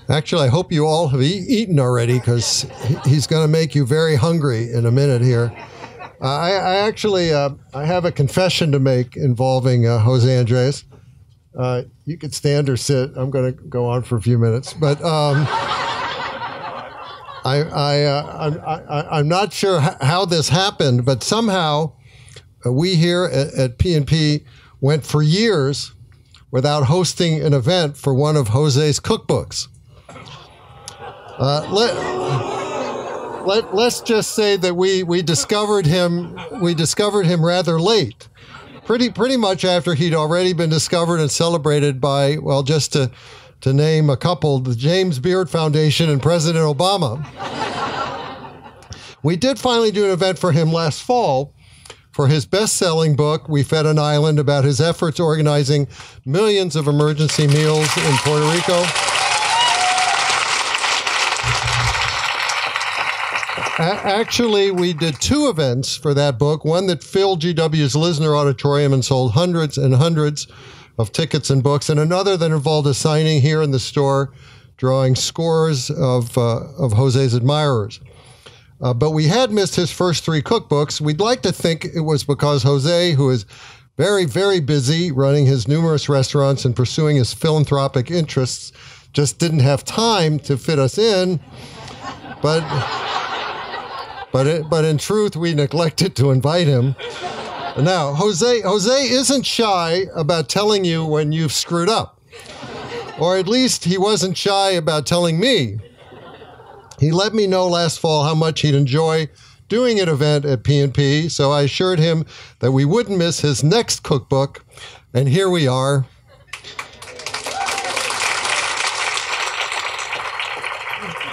Actually, I hope you all have eaten already, because he's going to make you very hungry in a minute here. I actually I have a confession to make involving Jose Andres. You could stand or sit. I'm going to go on for a few minutes, but I'm not sure how this happened, but somehow we here at P&P went for years without hosting an event for one of Jose's cookbooks. Let's just say that we discovered him rather late, pretty much after he'd already been discovered and celebrated by, well, just to name a couple, the James Beard Foundation and President Obama. We did finally do an event for him last fall for his best-selling book, We Fed an Island, about his efforts organizing millions of emergency meals in Puerto Rico. Actually, we did two events for that book, one that filled GW's Lisner Auditorium and sold hundreds and hundreds of tickets and books, and another that involved a signing here in the store, drawing scores of Jose's admirers. But we had missed his first three cookbooks. We'd like to think it was because Jose, who is very, very busy running his numerous restaurants and pursuing his philanthropic interests, just didn't have time to fit us in. But in truth, we neglected to invite him. Now, Jose isn't shy about telling you when you've screwed up. Or at least he wasn't shy about telling me. He let me know last fall how much he'd enjoy doing an event at P&P, so I assured him that we wouldn't miss his next cookbook, and here we are.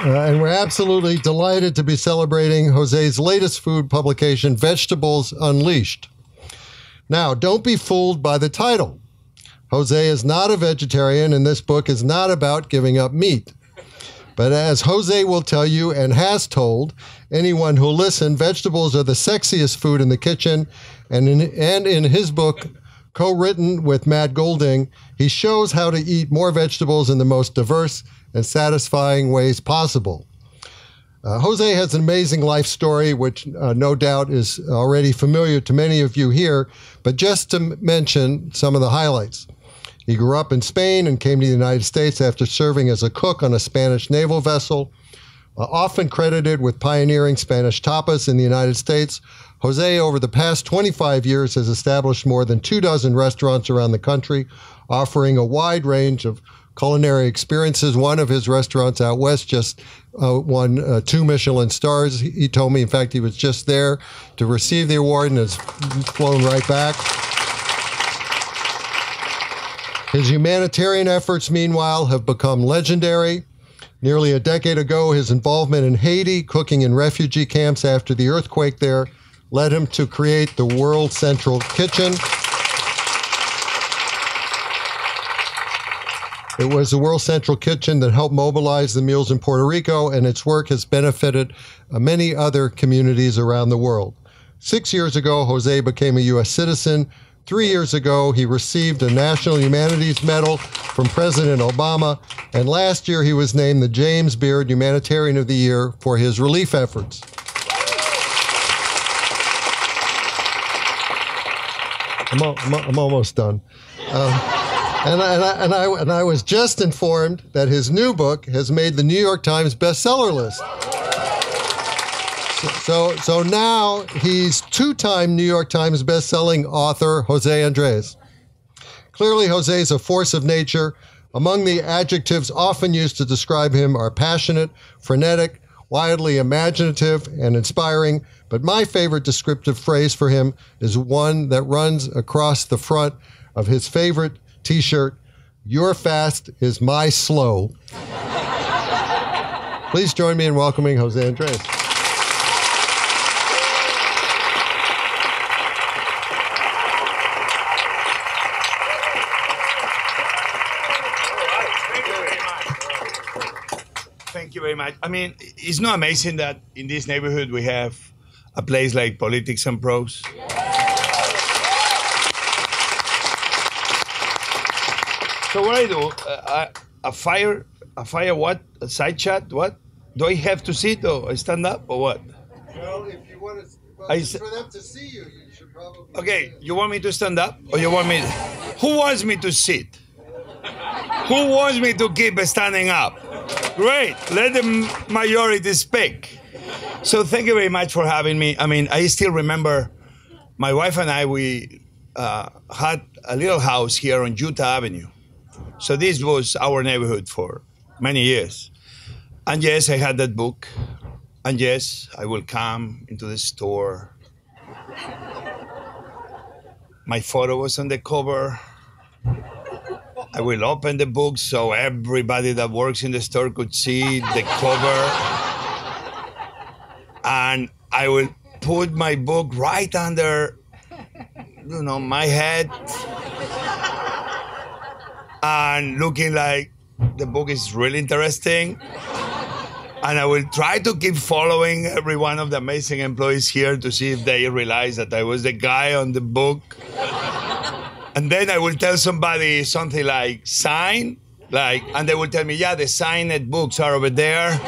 And we're absolutely delighted to be celebrating Jose's latest food publication, Vegetables Unleashed. Now, don't be fooled by the title. Jose is not a vegetarian, and this book is not about giving up meat. But as Jose will tell you and has told anyone who'll listen, vegetables are the sexiest food in the kitchen, and in his book, co-written with Matt Golding, he shows how to eat more vegetables in the most diverse and satisfying ways possible. Jose has an amazing life story, which no doubt is already familiar to many of you here, but just to mention some of the highlights. He grew up in Spain and came to the United States after serving as a cook on a Spanish naval vessel. Often credited with pioneering Spanish tapas in the United States, Jose, over the past 25 years, has established more than 24 restaurants around the country, offering a wide range of culinary experiences. One of his restaurants out west just won 2 Michelin stars. He told me, in fact, he was just there to receive the award and has flown right back. His humanitarian efforts, meanwhile, have become legendary. Nearly a decade ago, his involvement in Haiti, cooking in refugee camps after the earthquake there, led him to create the World Central Kitchen. It was the World Central Kitchen that helped mobilize the meals in Puerto Rico, and its work has benefited many other communities around the world. 6 years ago, Jose became a U.S. citizen. 3 years ago, he received a National Humanities Medal from President Obama, and last year he was named the James Beard Humanitarian of the Year for his relief efforts. I'm almost done. And I was just informed that his new book has made the New York Times bestseller list. So now he's 2-time New York Times bestselling author José Andrés. Clearly, José is a force of nature. Among the adjectives often used to describe him are passionate, frenetic, wildly imaginative, and inspiring. But my favorite descriptive phrase for him is one that runs across the front of his favorite T-shirt: "Your fast is my slow." Please join me in welcoming José Andrés. Thank you very much. I mean, it's not amazing that in this neighborhood we have a place like Politics and Prose. So what I do, I fire a fire what? A side chat? What? Do I have to sit or stand up or what? Well, if you want to, for them to see you, you should probably. Okay, you want me to stand up or you want me? Who wants me to sit? Who wants me to keep standing up? Great, let the majority speak. So thank you very much for having me. I mean, I still remember my wife and I, we had a little house here on Utah Avenue. So this was our neighborhood for many years. And yes, I had that book. And yes, I will come into the store. My photo was on the cover. I will open the book so everybody that works in the store could see the cover. And I will put my book right under, my head. And looking like the book is really interesting. And I will try to keep following every one of the amazing employees here to see if they realize that I was the guy on the book. And then I will tell somebody something like, sign? And they will tell me, yeah, the signed books are over there.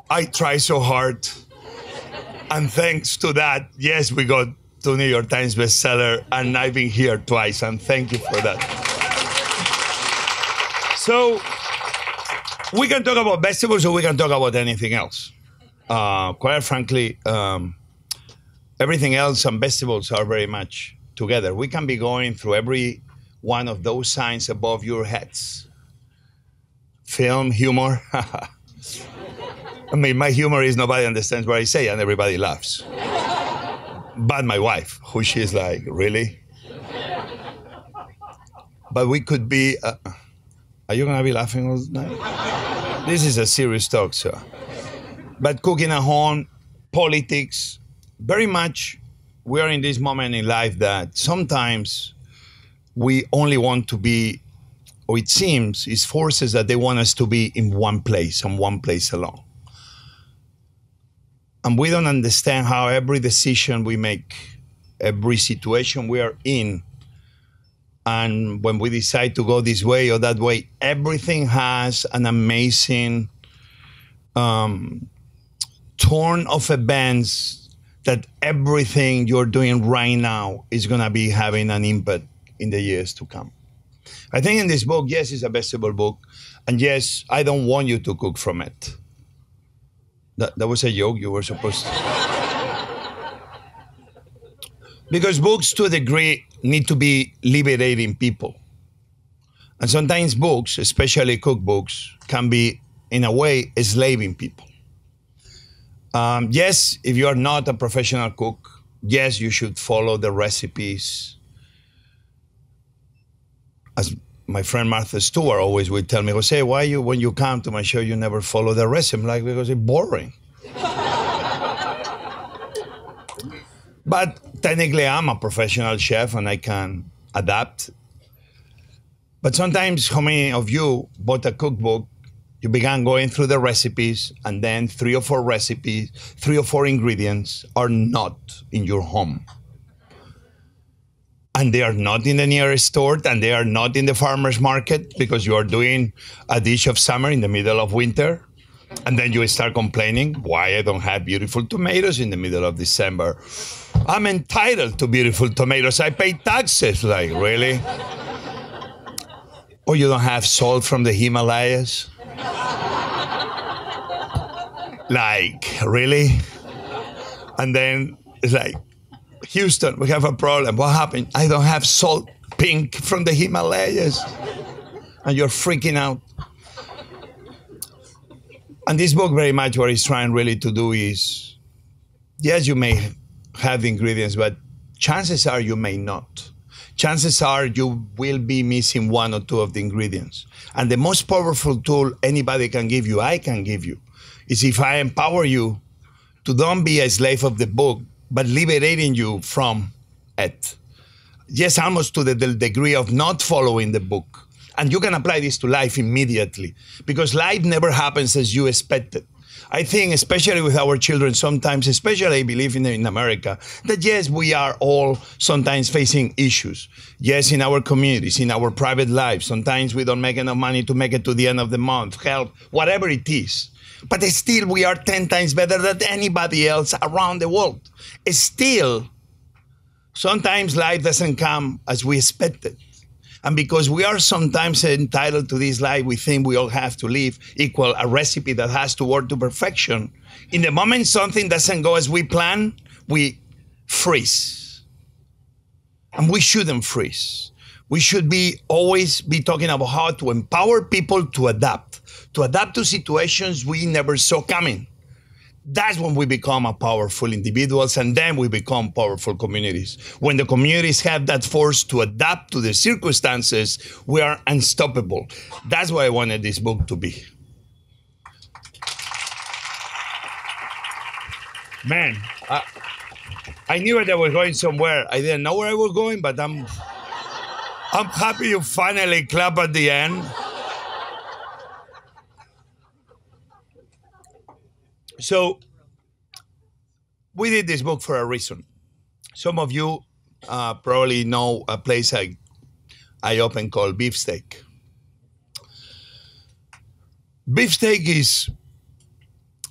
I try so hard. And thanks to that, yes, we got to New York Times bestseller, and I've been here twice, and thank you for that. So, we can talk about vegetables or we can talk about anything else. Quite frankly, everything else and vegetables are very much together. We can be going through every one of those signs above your heads. Film, humor. I mean, my humor is nobody understands what I say and everybody laughs. But my wife, who she's like, really? But we could be, are you gonna be laughing all night? This is a serious talk, sir. But cooking at home, politics, very much we are in this moment in life that sometimes we only want to be, or it seems, it's forces that they want us to be in one place and one place alone. And we don't understand how every decision we make, every situation we are in, and when we decide to go this way or that way, everything has an amazing turn of events that everything you're doing right now is going to be having an impact in the years to come. I think in this book, yes, it's a vegetable book. And yes, I don't want you to cook from it. That was a joke you were supposed to. Because books, to a degree, need to be liberating people. And sometimes books, especially cookbooks, can be, in a way, enslaving people. Yes, if you are not a professional cook, yes, you should follow the recipes. As my friend Martha Stewart always would tell me, Jose, why when you come to my show, you never follow the recipe? I'm like, because it's boring. But technically, I'm a professional chef and I can adapt. But sometimes, how many of you bought a cookbook, you began going through the recipes, and then 3 or 4 recipes, 3 or 4 ingredients are not in your home. And they are not in the nearest store, and they are not in the farmer's market because you are doing a dish of summer in the middle of winter. And then you start complaining why I don't have beautiful tomatoes in the middle of December. I'm entitled to beautiful tomatoes. I pay taxes. Like, really? Or you don't have salt from the Himalayas? Like, really? And then it's like, Houston, we have a problem. What happened? I don't have salt pink from the Himalayas. And you're freaking out. And this book very much what it's trying really to do is, yes, you may have the ingredients, but chances are you may not. Chances are you will be missing 1 or 2 of the ingredients. And the most powerful tool anybody can give you, I can give you, is if I empower you to don't be a slave of the book, but liberating you from it. Yes, almost to the degree of not following the book. And you can apply this to life immediately because life never happens as you expected. I think, especially with our children, sometimes, especially I believe in America, that yes, we are all sometimes facing issues. Yes, in our communities, in our private lives, sometimes we don't make enough money to make it to the end of the month, help, whatever it is. But still, we are 10 times better than anybody else around the world. Still, sometimes life doesn't come as we expected. And because we are sometimes entitled to this life, we think we all have to live equal a recipe that has to work to perfection. In the moment something doesn't go as we plan, we freeze. And we shouldn't freeze. We should always be talking about how to empower people to adapt to situations we never saw coming. That's when we become a powerful individuals, and then we become powerful communities. When the communities have that force to adapt to the circumstances, we are unstoppable. That's what I wanted this book to be. Man, I knew that I was going somewhere. I didn't know where I was going, but I'm happy you finally clap at the end. So we did this book for a reason. Some of you probably know a place I opened called Beefsteak. Beefsteak is,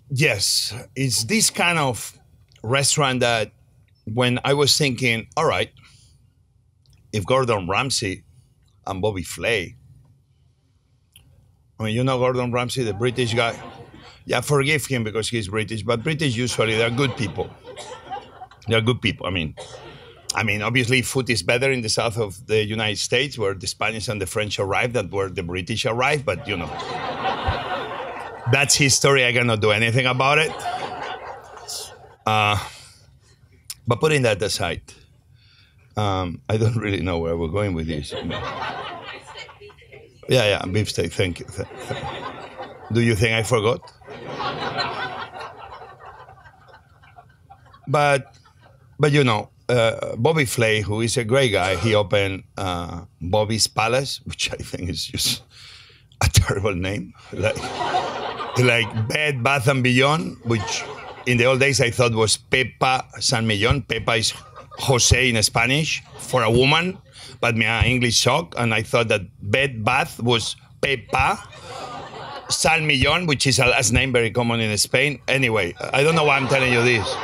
yes, it's this kind of restaurant that when I was thinking, all right, if Gordon Ramsay and Bobby Flay, I mean, you know Gordon Ramsay, the British guy? Yeah, forgive him because he's British, but British usually, they're good people. They're good people. I mean, obviously food is better in the south of the United States where the Spanish and the French arrived than where the British arrived, but you know, that's history. I cannot do anything about it. But putting that aside, I don't really know where we're going with this. Yeah, beefsteak, thank you. Do you think I forgot? But you know, Bobby Flay, who is a great guy, he opened Bobby's Palace, which I think is just a terrible name, like Bed Bath and Beyond, which in the old days I thought was Pepa San Millon. Pepa is Jose in Spanish for a woman, but my English shocked, and I thought that Bed Bath was Pepa San Millon, which is a last name very common in Spain. Anyway, I don't know why I'm telling you this.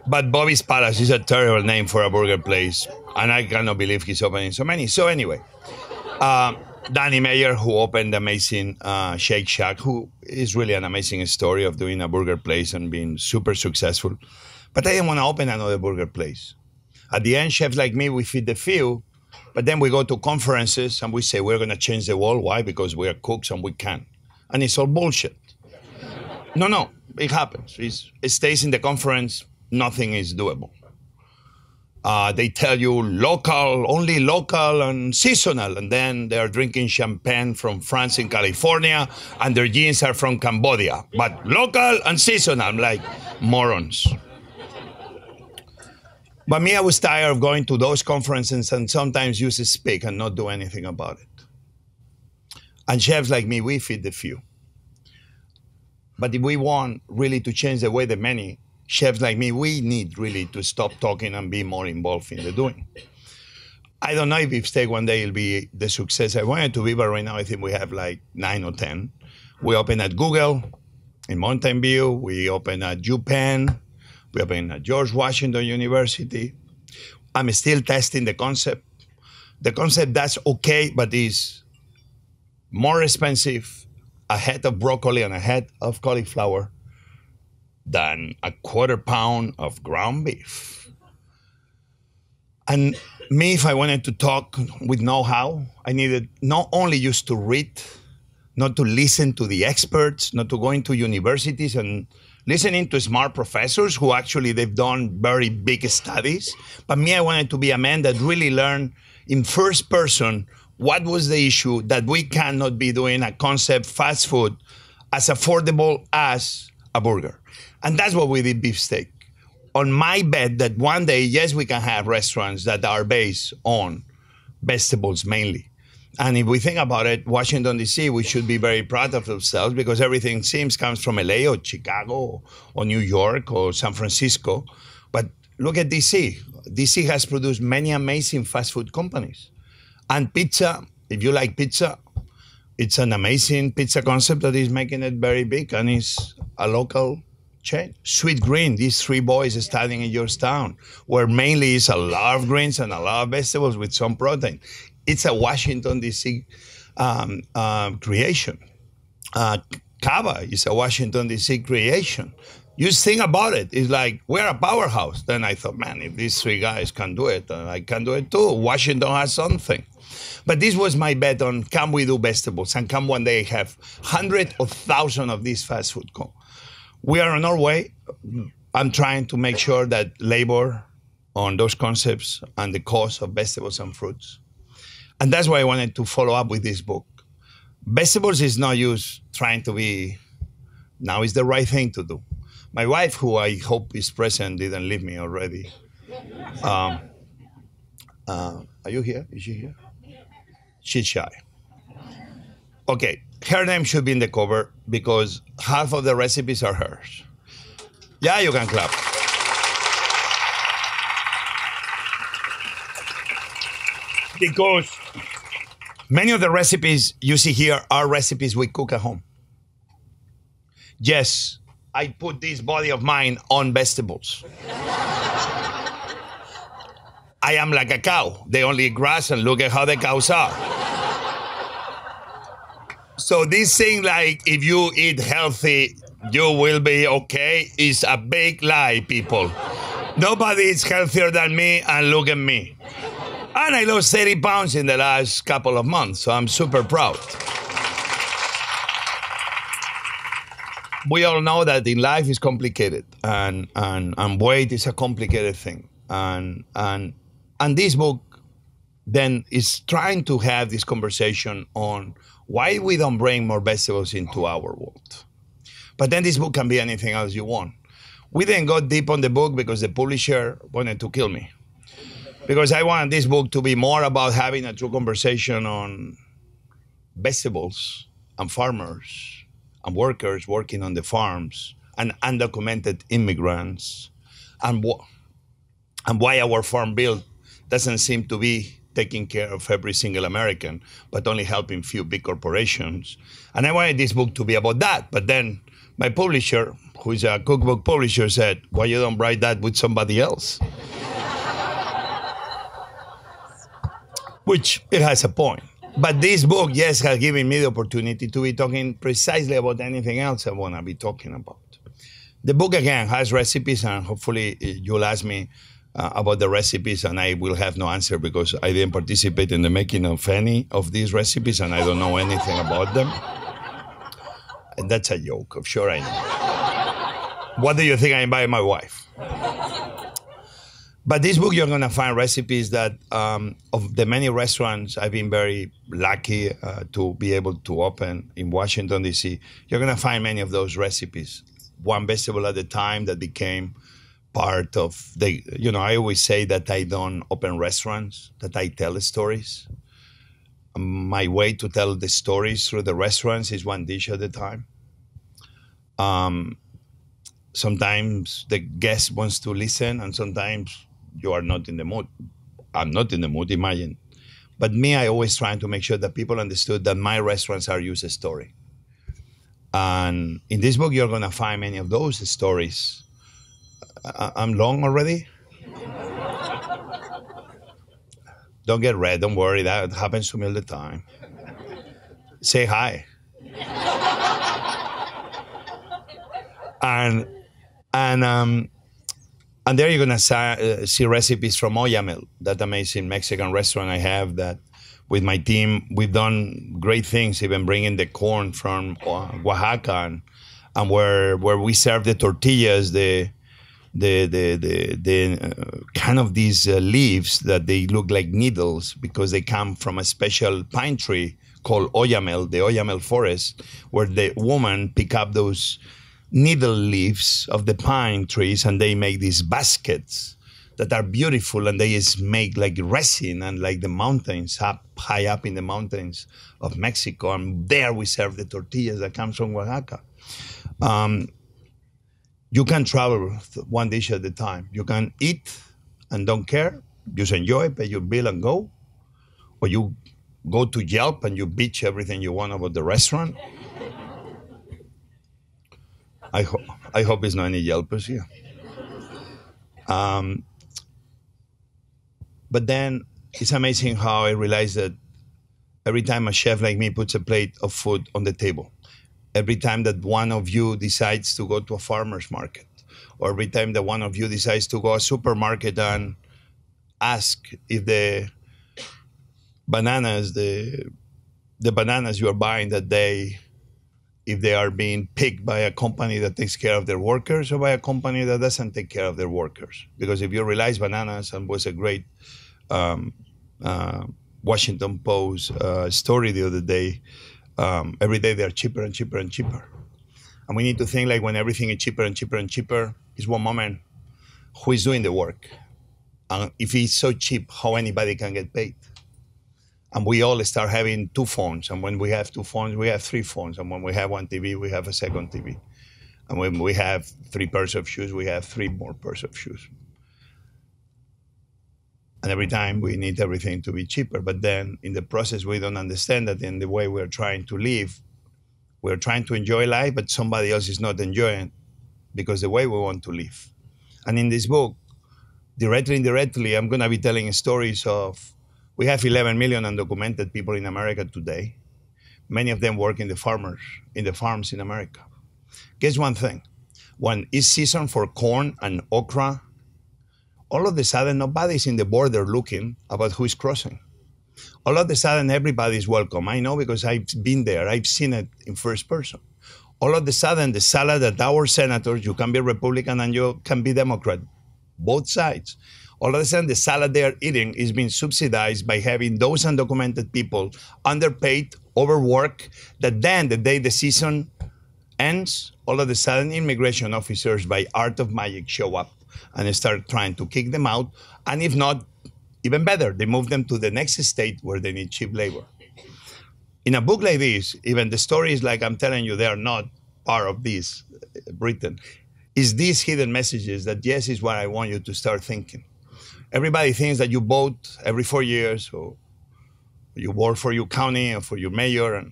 But Bobby's Palace is a terrible name for a burger place, and I cannot believe he's opening so many. So anyway, Danny Meyer, who opened the amazing Shake Shack, who is really an amazing story of doing a burger place and being super successful. But I didn't want to open another burger place. At the end, chefs like me, we feed the few, but then we go to conferences and we say, we're going to change the world. Why? Because we are cooks and we can. And it's all bullshit. No, it happens. It stays in the conference. Nothing is doable. They tell you only local and seasonal, and then they're drinking champagne from France and California, and their jeans are from Cambodia. But local and seasonal, I'm like, morons. But me, I was tired of going to those conferences and sometimes you speak and not do anything about it. And chefs like me, we feed the few. But if we want really to change the way the many, chefs like me, we need really to stop talking and be more involved in the doing. I don't know if Beefsteak one day will be the success I want it to be, but right now I think we have like 9 or 10. We open at Google in Mountain View. We open at UPenn. We open at George Washington University. I'm still testing the concept. The concept that's okay, but is more expensive, a head of broccoli and a head of cauliflower, than a quarter pound of ground beef. And me, if I wanted to talk with know-how, I needed not only just to read, not to listen to the experts, not to go into universities and listening to smart professors who actually they've done very big studies. But me, I wanted to be a man that really learned in first person what was the issue that we cannot be doing a concept fast food as affordable as a burger. And that's what we did Beefsteak. On my bet that one day, yes, we can have restaurants that are based on vegetables mainly. And if we think about it, Washington, D.C., we should be very proud of ourselves because everything comes from LA or Chicago or New York or San Francisco. But look at D.C. D.C. has produced many amazing fast food companies. And pizza, if you like pizza, it's an amazing pizza concept that is making it very big and is a local chain. Sweet Green, these three boys studying in Georgetown, where mainly is a lot of greens and a lot of vegetables with some protein. It's a Washington, D.C. Creation. Cava is a Washington, D.C. creation. You think about it, it's like, we're a powerhouse. Then I thought, man, if these three guys can do it, I can do it too. Washington has something. But this was my bet on, can we do vegetables? And can one day have hundreds of thousands of these fast food companies? We are on our way. I'm trying to make sure that labor on those concepts and the cost of vegetables and fruits. And that's why I wanted to follow up with this book. Vegetables is not used trying to be, now is the right thing to do. My wife, who I hope is present, didn't leave me already. Are you here? Is she here? She's shy. Okay, her name should be in the cover because half of the recipes are hers. Yeah, you can clap. Because many of the recipes you see here are recipes we cook at home. Yes, I put this body of mine on vegetables. I am like a cow. They only eat grass and look at how the cows are. So this thing like, if you eat healthy, you will be okay, is a big lie, people. Nobody is healthier than me, and look at me. And I lost 30 pounds in the last couple of months, so I'm super proud. We all know that in life is complicated, and weight is a complicated thing. And this book then is trying to have this conversation on why we don't bring more vegetables into our world. But then this book can be anything else you want. We didn't go deep on the book because the publisher wanted to kill me. Because I wanted this book to be more about having a true conversation on vegetables and farmers and workers working on the farms and undocumented immigrants and why our farm bill doesn't seem to be taking care of every single American, but only helping few big corporations. And I wanted this book to be about that. But then my publisher, who is a cookbook publisher, said, why you don't write that with somebody else? Which it has a point. But this book, yes, has given me the opportunity to be talking precisely about anything else I want to be talking about. The book, again, has recipes, and hopefully you'll ask me about the recipes, and I will have no answer because I didn't participate in the making of any of these recipes, and I don't know anything about them. And that's a joke, I'm sure I know. What do you think I invited my wife? But this book, you're going to find recipes that, of the many restaurants I've been very lucky to be able to open in Washington, D.C., you're going to find many of those recipes. One vegetable at a time that became part of the, I always say that I don't open restaurants, that I tell stories. My way to tell the stories through the restaurants is one dish at a time. Sometimes the guest wants to listen, and sometimes you are not in the mood. I'm not in the mood, imagine. But me, I always trying to make sure that people understood that my restaurants are used a story. And in this book, you're going to find many of those stories. I'm long already? Don't get red, don't worry, that happens to me all the time. Say hi. And there you're gonna see recipes from Oyamel, that amazing Mexican restaurant I have that with my team, we've done great things, even bringing the corn from Oaxaca and where we serve the tortillas, the kind of these leaves that they look like needles because they come from a special pine tree called Oyamel, the Oyamel forest, where the woman pick up those needle leaves of the pine trees and they make these baskets that are beautiful, and they make like resin and like the mountains high up in the mountains of Mexico. And there we serve the tortillas that comes from Oaxaca. You can travel one dish at a time. You can eat and don't care, just enjoy, pay your bill and go. Or you go to Yelp and you bitch everything you want about the restaurant. I hope there's not any Yelpers here. But then it's amazing how I realize that every time a chef like me puts a plate of food on the table, every time that one of you decides to go to a farmer's market, or every time that one of you decides to go to a supermarket and ask if the bananas, the bananas you are buying that day, if they are being picked by a company that takes care of their workers or by a company that doesn't take care of their workers. Because if you realize bananas, and was a great Washington Post story the other day, every day they're cheaper and cheaper and cheaper. And we need to think like when everything is cheaper and cheaper and cheaper, is one moment, who is doing the work? And if it's so cheap, how anybody can get paid? And we all start having 2 phones. And when we have 2 phones, we have 3 phones. And when we have 1 TV, we have a second TV. And when we have 3 pairs of shoes, we have 3 more pairs of shoes. And every time we need everything to be cheaper. But then in the process, we don't understand that in the way we're trying to live, we're trying to enjoy life, but somebody else is not enjoying because the way we want to live. And in this book, directly and indirectly, I'm going to be telling stories of, we have 11 million undocumented people in America today. Many of them work in the farms in America. Guess one thing, when it's season for corn and okra, all of a sudden, nobody's in the border looking about who is crossing. All of a sudden, everybody's welcome. I know because I've been there. I've seen it in first person. All of a sudden, the salad that our senators, you can be Republican and you can be Democrat, both sides. All of a sudden, the salad they're eating is being subsidized by having those undocumented people underpaid, overworked, that then the day the season ends, all of a sudden immigration officers by art of magic show up and start trying to kick them out. And if not, even better, they move them to the next state where they need cheap labor. In a book like this, even the stories like I'm telling you, they are not part of this Britain. It's these hidden messages that yes is what I want you to start thinking. Everybody thinks that you vote every 4 years, or you work for your county or for your mayor.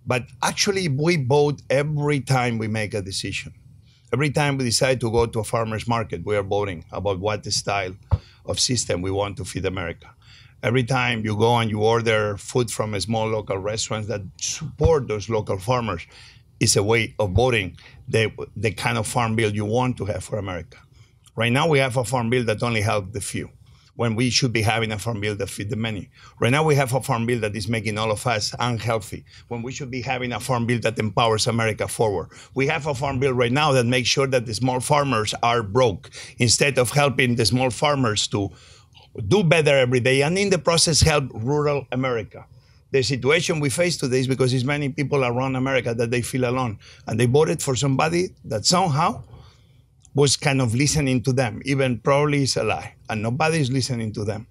But actually, we vote every time we make a decision. Every time we decide to go to a farmer's market, we are voting about what the style of system we want to feed America. Every time you go and you order food from a small local restaurants that support those local farmers, is a way of voting the kind of farm bill you want to have for America. Right now, we have a farm bill that only helps the few, when we should be having a farm bill that feeds the many. Right now, we have a farm bill that is making all of us unhealthy, when we should be having a farm bill that empowers America forward. We have a farm bill right now that makes sure that the small farmers are broke, instead of helping the small farmers to do better every day, and in the process, help rural America. The situation we face today is because there's many people around America that they feel alone, and they voted for somebody that somehow was kind of listening to them, even probably is a lie, and nobody's listening to them.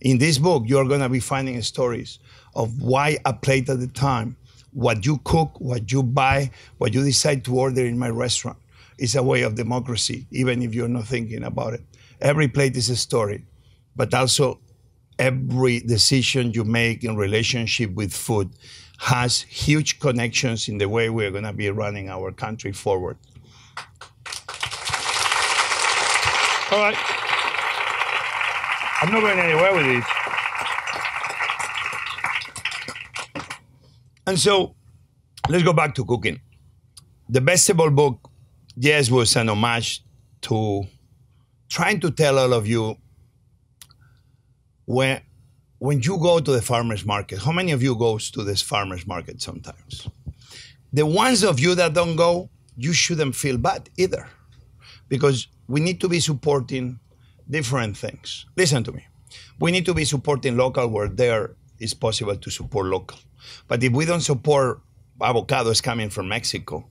In this book, you're going to be finding stories of why a plate at a time, what you cook, what you buy, what you decide to order in my restaurant is a way of democracy, even if you're not thinking about it. Every plate is a story, but also every decision you make in relationship with food has huge connections in the way we're going to be running our country forward. All right. I'm not going anywhere with this. And so let's go back to cooking. The vegetable book, yes, was an homage to trying to tell all of you when you go to the farmer's market, how many of you goes to this farmer's market sometimes? The ones of you that don't go, you shouldn't feel bad either, because we need to be supporting different things. Listen to me. We need to be supporting local where there is possible to support local. But if we don't support avocados coming from Mexico,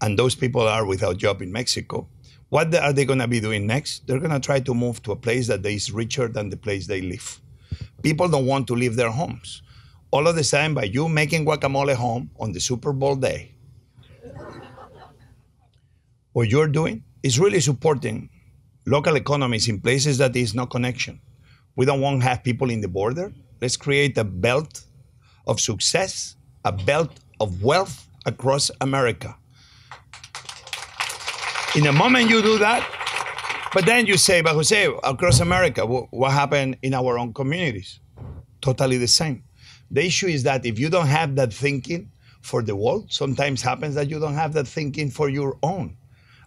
and those people are without job in Mexico, What are they going to be doing next? They're going to try to move to a place that is richer than the place they live. People don't want to leave their homes. All of the time, by you making guacamole home on the Super Bowl day, what you're doing is really supporting local economies in places that there is no connection. We don't want to have people in the border. Let's create a belt of success, a belt of wealth across America. In the moment you do that, but then you say, but Jose, across America, what happened in our own communities? Totally the same. The issue is that if you don't have that thinking for the world, sometimes happens that you don't have that thinking for your own.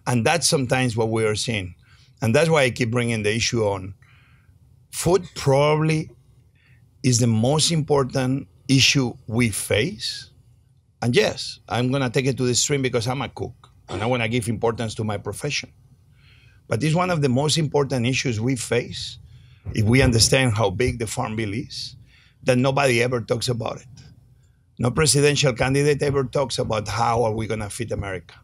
And that's sometimes what we are seeing. And that's why I keep bringing the issue on. Food probably is the most important issue we face. And yes, I'm going to take it to the extreme because I'm a cook and I want to give importance to my profession. But it's one of the most important issues we face if we understand how big the Farm Bill is, that nobody ever talks about it. No presidential candidate ever talks about how are we going to feed America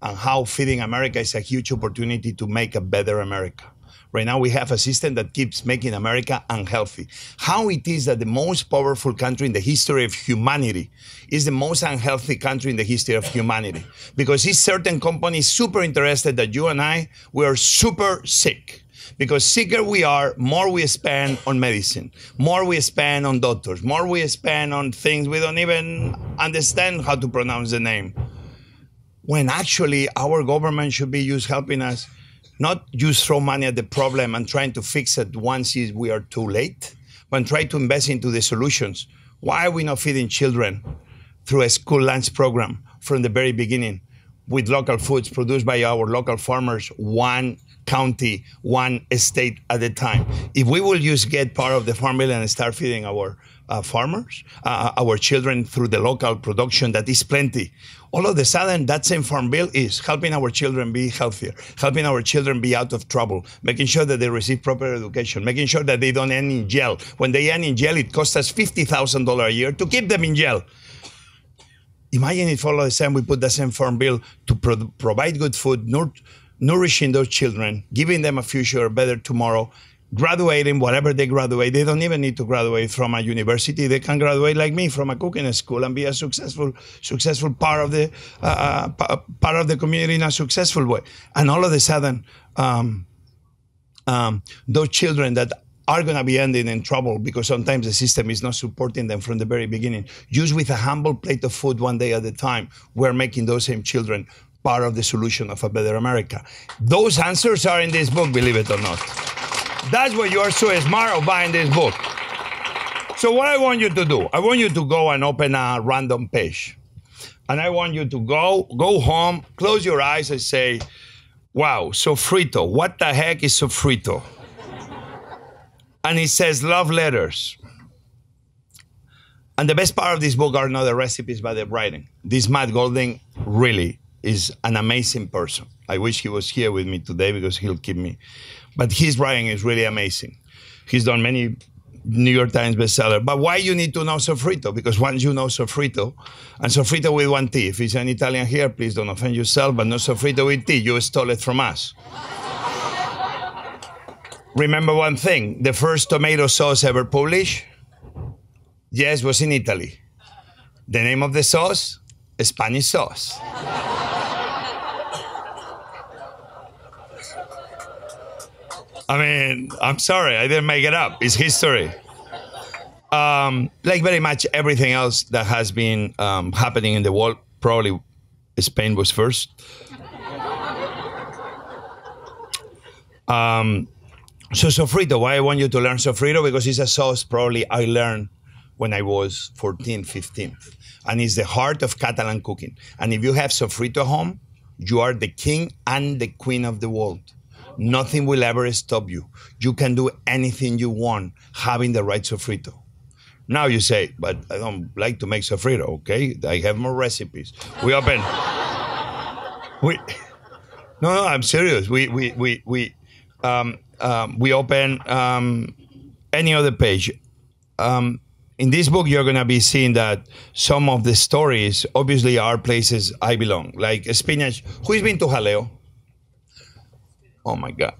and how feeding America is a huge opportunity to make a better America. Right now, we have a system that keeps making America unhealthy. How it is that the most powerful country in the history of humanity is the most unhealthy country in the history of humanity. Because these certain companies super interested that you and I, we are super sick. Because sicker we are, more we spend on medicine, more we spend on doctors, more we spend on things we don't even understand how to pronounce the name. When actually our government should be used helping us, not just throw money at the problem and trying to fix it once we are too late, but try to invest into the solutions. Why are we not feeding children through a school lunch program from the very beginning with local foods produced by our local farmers, one county, one state at a time? If we will just get part of the Farm Bill and start feeding our farmers, our children through the local production that is plenty, all of a sudden that same Farm Bill is helping our children be healthier, helping our children be out of trouble, making sure that they receive proper education, making sure that they don't end in jail. When they end in jail, it costs us $50,000 a year to keep them in jail. Imagine if all of a sudden we put the same Farm Bill to provide good food, nourishing those children, giving them a future, a better tomorrow, graduating, whatever they graduate. They don't even need to graduate from a university. They can graduate like me from a cooking school and be a successful part of the community in a successful way. And all of a sudden, those children that are going to be ending in trouble because sometimes the system is not supporting them from the very beginning, just with a humble plate of food one day at a time, we're making those same children part of the solution of a better America. Those answers are in this book, believe it or not. That's why you are so smart of buying this book. So what I want you to do, I want you to go and open a random page. And I want you to go home, close your eyes and say, wow, sofrito. What the heck is sofrito? And it says love letters. And the best part of this book are not the recipes, but the writing. This Matt Golding really is an amazing person. I wish he was here with me today because he'll keep me. But his writing is really amazing. He's done many New York Times bestseller. But why you need to know sofrito? Because once you know sofrito, and sofrito with one T. If it's an Italian here, please don't offend yourself, but no sofrito with T. You stole it from us. Remember one thing, the first tomato sauce ever published, yes, was in Italy. The name of the sauce, Spanish sauce. I mean, I'm sorry, I didn't make it up. It's history. Like very much everything else that has been happening in the world, probably Spain was first. So sofrito, why I want you to learn sofrito? Because it's a sauce probably I learned when I was 14, 15. And it's the heart of Catalan cooking. And if you have sofrito at home, you are the king and the queen of the world. Nothing will ever stop you. You can do anything you want having the right sofrito. Now you say, but I don't like to make sofrito, okay? I have more recipes. We open. No, I'm serious. We open any other page. In this book, you're going to be seeing that some of the stories obviously are places I belong, like spinach. Who's been to Jaleo? Oh my God.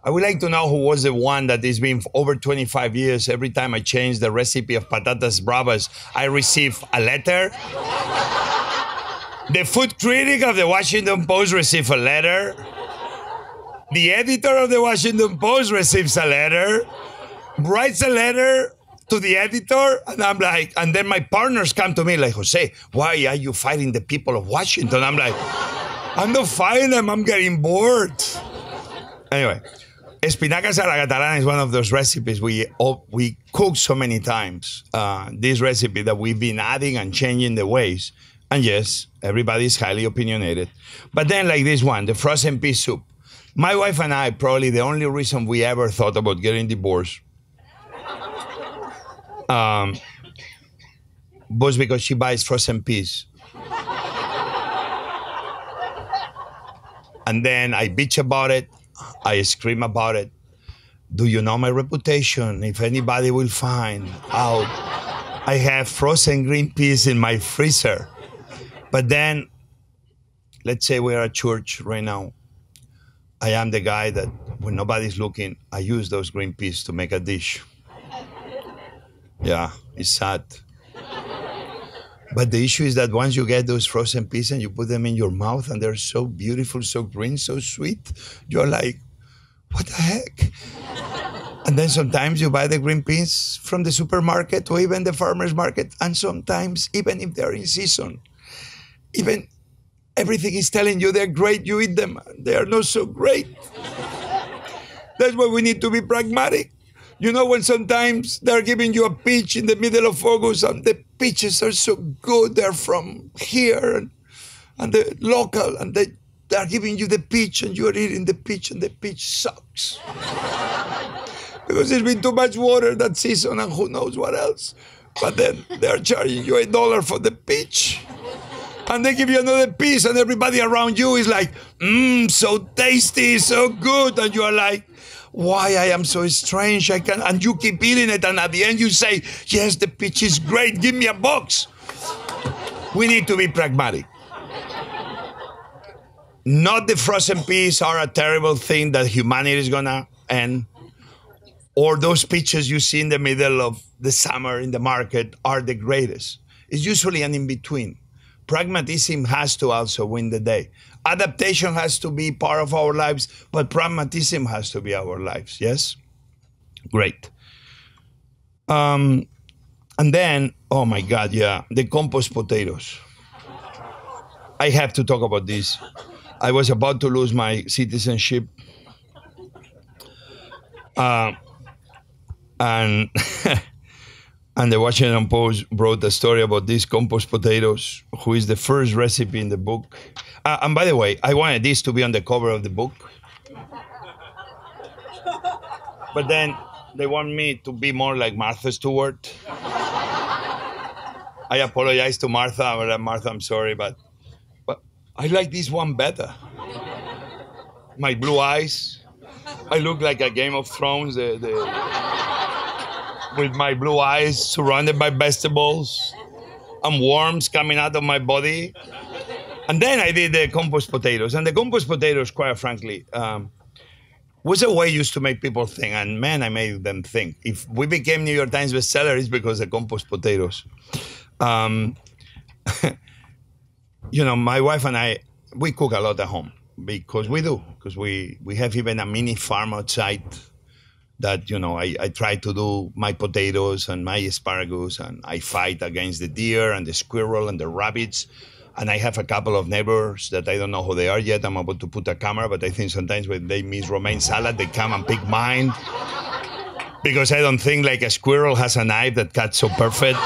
I would like to know who was the one that has been over 25 years. Every time I change the recipe of patatas bravas, I receive a letter. The food critic of the Washington Post receives a letter. The editor of the Washington Post receives a letter, writes a letter to the editor, and I'm like, and then my partners come to me like, Jose, why are you fighting the people of Washington? I'm like, I'm not fighting them, I'm getting bored. Anyway, espinacas a la catalana is one of those recipes we cook so many times. This recipe that we've been adding and changing the ways. And yes, everybody is highly opinionated. But then like this one, the frozen pea soup. My wife and I, probably the only reason we ever thought about getting divorced was because she buys frozen peas. And then I bitch about it. I scream about it. Do you know my reputation? If anybody will find out, I have frozen green peas in my freezer. But then, let's say we're at church right now. I am the guy that when nobody's looking, I use those green peas to make a dish. Yeah, it's sad. But the issue is that once you get those frozen peas and you put them in your mouth and they're so beautiful, so green, so sweet, you're like, what the heck? And then sometimes you buy the green peas from the supermarket or even the farmer's market. And sometimes, even if they're in season, even everything is telling you they're great, you eat them, they are not so great. That's why we need to be pragmatic. You know, when sometimes they're giving you a peach in the middle of August and the peaches are so good, they're from here and the local, and they're giving you the peach and you're eating the peach and the peach sucks. Because there's been too much water that season and who knows what else. But then they're charging you $1 for the peach. And they give you another piece and everybody around you is like, so tasty, so good. And you're like, why I am so strange, and you keep eating it, and at the end you say, yes, the peach is great, give me a box. We need to be pragmatic. Not the frozen peas are a terrible thing that humanity is gonna end, or those peaches you see in the middle of the summer in the market are the greatest. It's usually an in-between. Pragmatism has to also win the day. Adaptation has to be part of our lives, but pragmatism has to be our lives, yes? Great. And then, oh my God, yeah, the compost potatoes. I have to talk about this. I was about to lose my citizenship. And and the Washington Post wrote a story about these compost potatoes, who is the first recipe in the book. And by the way, I wanted this to be on the cover of the book. But then they want me to be more like Martha Stewart. I apologize to Martha. Martha, I'm sorry, but I like this one better. My blue eyes. I look like a Game of Thrones, with my blue eyes surrounded by vegetables and worms coming out of my body. And then I did the compost potatoes. And the compost potatoes, quite frankly, was a way used to make people think. And man, I made them think. If we became New York Times bestseller, it's because of the compost potatoes. You know, my wife and I, we cook a lot at home because we do. Because we have even a mini farm outside that, you know, I try to do my potatoes and my asparagus, and I fight against the deer and the squirrel and the rabbits. And I have a couple of neighbors that I don't know who they are yet. I'm about to put a camera, but I think sometimes when they miss romaine salad, they come and pick mine. Because I don't think like a squirrel has a knife that cuts so perfect.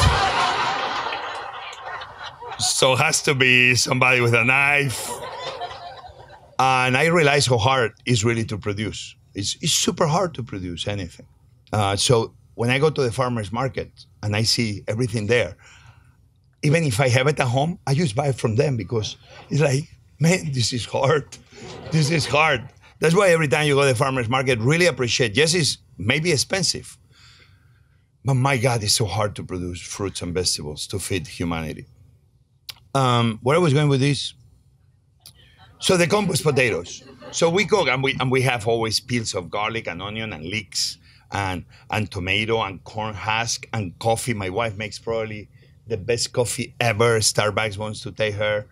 So it has to be somebody with a knife. And I realize how hard it is really to produce. It's super hard to produce anything. So when I go to the farmer's market and I see everything there, even if I have it at home, I just buy it from them because it's like, man, this is hard. This is hard. That's why every time you go to the farmer's market, really appreciate. Yes, it's maybe expensive, but my God, it's so hard to produce fruits and vegetables to feed humanity. Where I was going with this? So the compost potatoes. So we cook and we have always peels of garlic and onion and leeks and tomato and corn husk and coffee. My wife makes probably the best coffee ever. Starbucks wants to take her.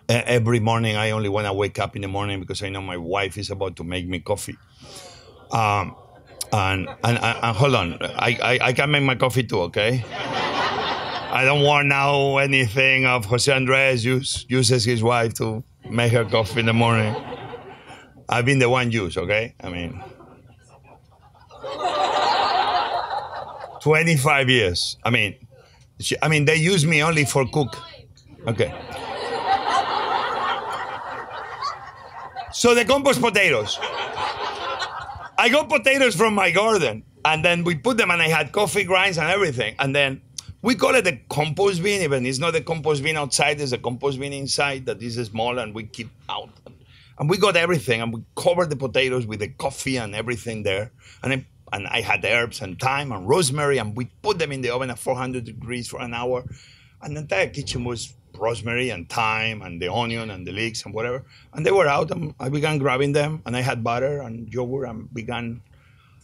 Every morning, I only want to wake up in the morning because I know my wife is about to make me coffee. And hold on, I can make my coffee too, okay? I don't want now anything of José Andrés uses his wife to make her coffee in the morning. I've been the one used, okay? I mean, 25 years. I mean, they use me only for cook. Okay. So the compost potatoes. I got potatoes from my garden, and then we put them, and I had coffee grinds and everything. And then we call it the compost bin, even it's not the compost bin outside, it's a compost bin inside that is small, and we keep out. And we got everything, and we covered the potatoes with the coffee and everything there. And I had herbs and thyme and rosemary, and we put them in the oven at 400 degrees for an hour. And the entire kitchen was rosemary and thyme and the onion and the leeks and whatever. And they were out, and I began grabbing them, and I had butter and yogurt, and began,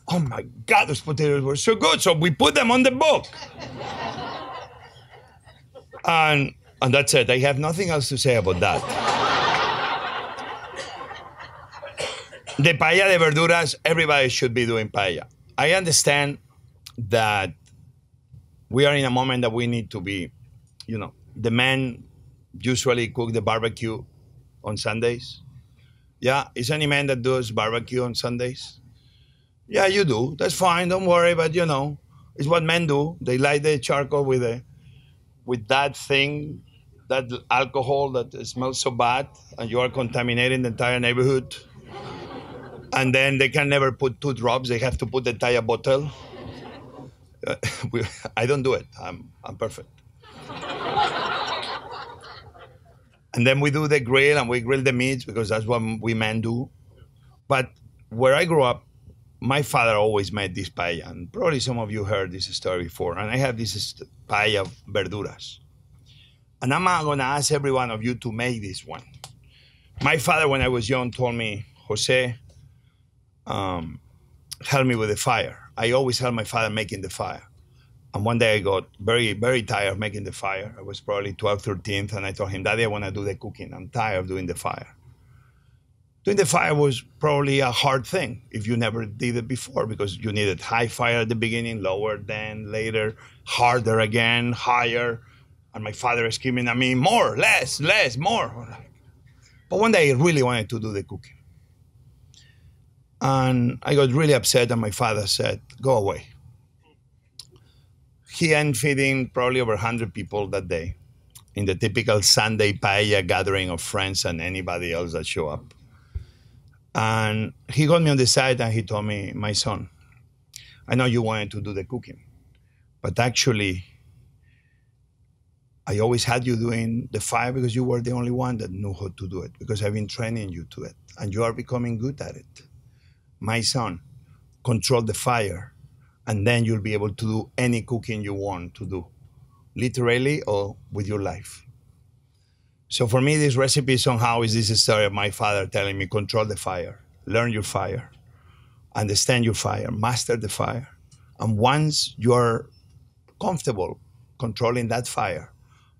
oh my God, those potatoes were so good. So we put them on the book. And that's it. I have nothing else to say about that. The paella de verduras, everybody should be doing paella. I understand that we are in a moment that we need to be, the men usually cook the barbecue on Sundays. Yeah, is any man that does barbecue on Sundays? Yeah, you do. That's fine. Don't worry. But it's what men do. They light the charcoal with that thing, that alcohol that smells so bad, and you are contaminating the entire neighborhood. And then they can never put 2 drops. They have to put the entire bottle. I don't do it. I'm perfect. And then we do the grill, and we grill the meats because that's what we men do. But where I grew up, my father always made this paella, and probably some of you heard this story before. And I have this paella of verduras. And I'm going to ask every one of you to make this one. My father, when I was young, told me, Jose, help me with the fire. I always help my father making the fire. And one day I got very, very tired of making the fire. I was probably 12, 13th, and I told him, Daddy, I want to do the cooking. I'm tired of doing the fire. Doing the fire was probably a hard thing if you never did it before, because you needed high fire at the beginning, lower then, later, harder again, higher. And my father was screaming at me, more, less, more. But one day I really wanted to do the cooking. And I got really upset, and my father said, go away. He ended feeding probably over 100 people that day in the typical Sunday paella gathering of friends and anybody else that show up. And he got me on the side, and he told me, my son, I know you wanted to do the cooking, but actually, I always had you doing the fire because you were the only one that knew how to do it, because I've been training you to it, and you are becoming good at it. My son, control the fire, and then you'll be able to do any cooking you want to do, literally or with your life. So for me, this recipe somehow is this story of my father telling me, control the fire, learn your fire, understand your fire, master the fire. And once you're comfortable controlling that fire,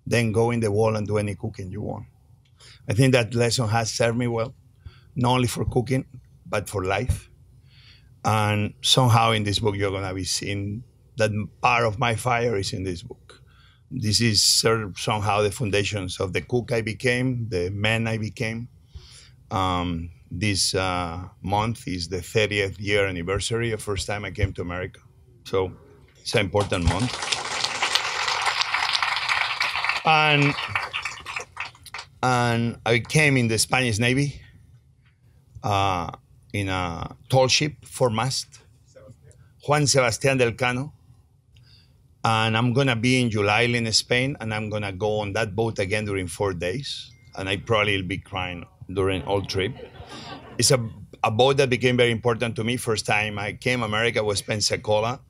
then go in the wall and do any cooking you want. I think that lesson has served me well, not only for cooking, but for life. And somehow in this book, you're going to be seeing that part of my fire is in this book. This is somehow the foundations of the cook I became, the man I became. This month is the 30th year anniversary, the first time I came to America. So it's an important month. And I came in the Spanish Navy in a tall ship, 4-mast, Juan Sebastián del Cano. And I'm going to be in July in Spain, and I'm going to go on that boat again during 4 days. And I probably will be crying during all trip. It's a boat that became very important to me. First time I came to America was Pensacola.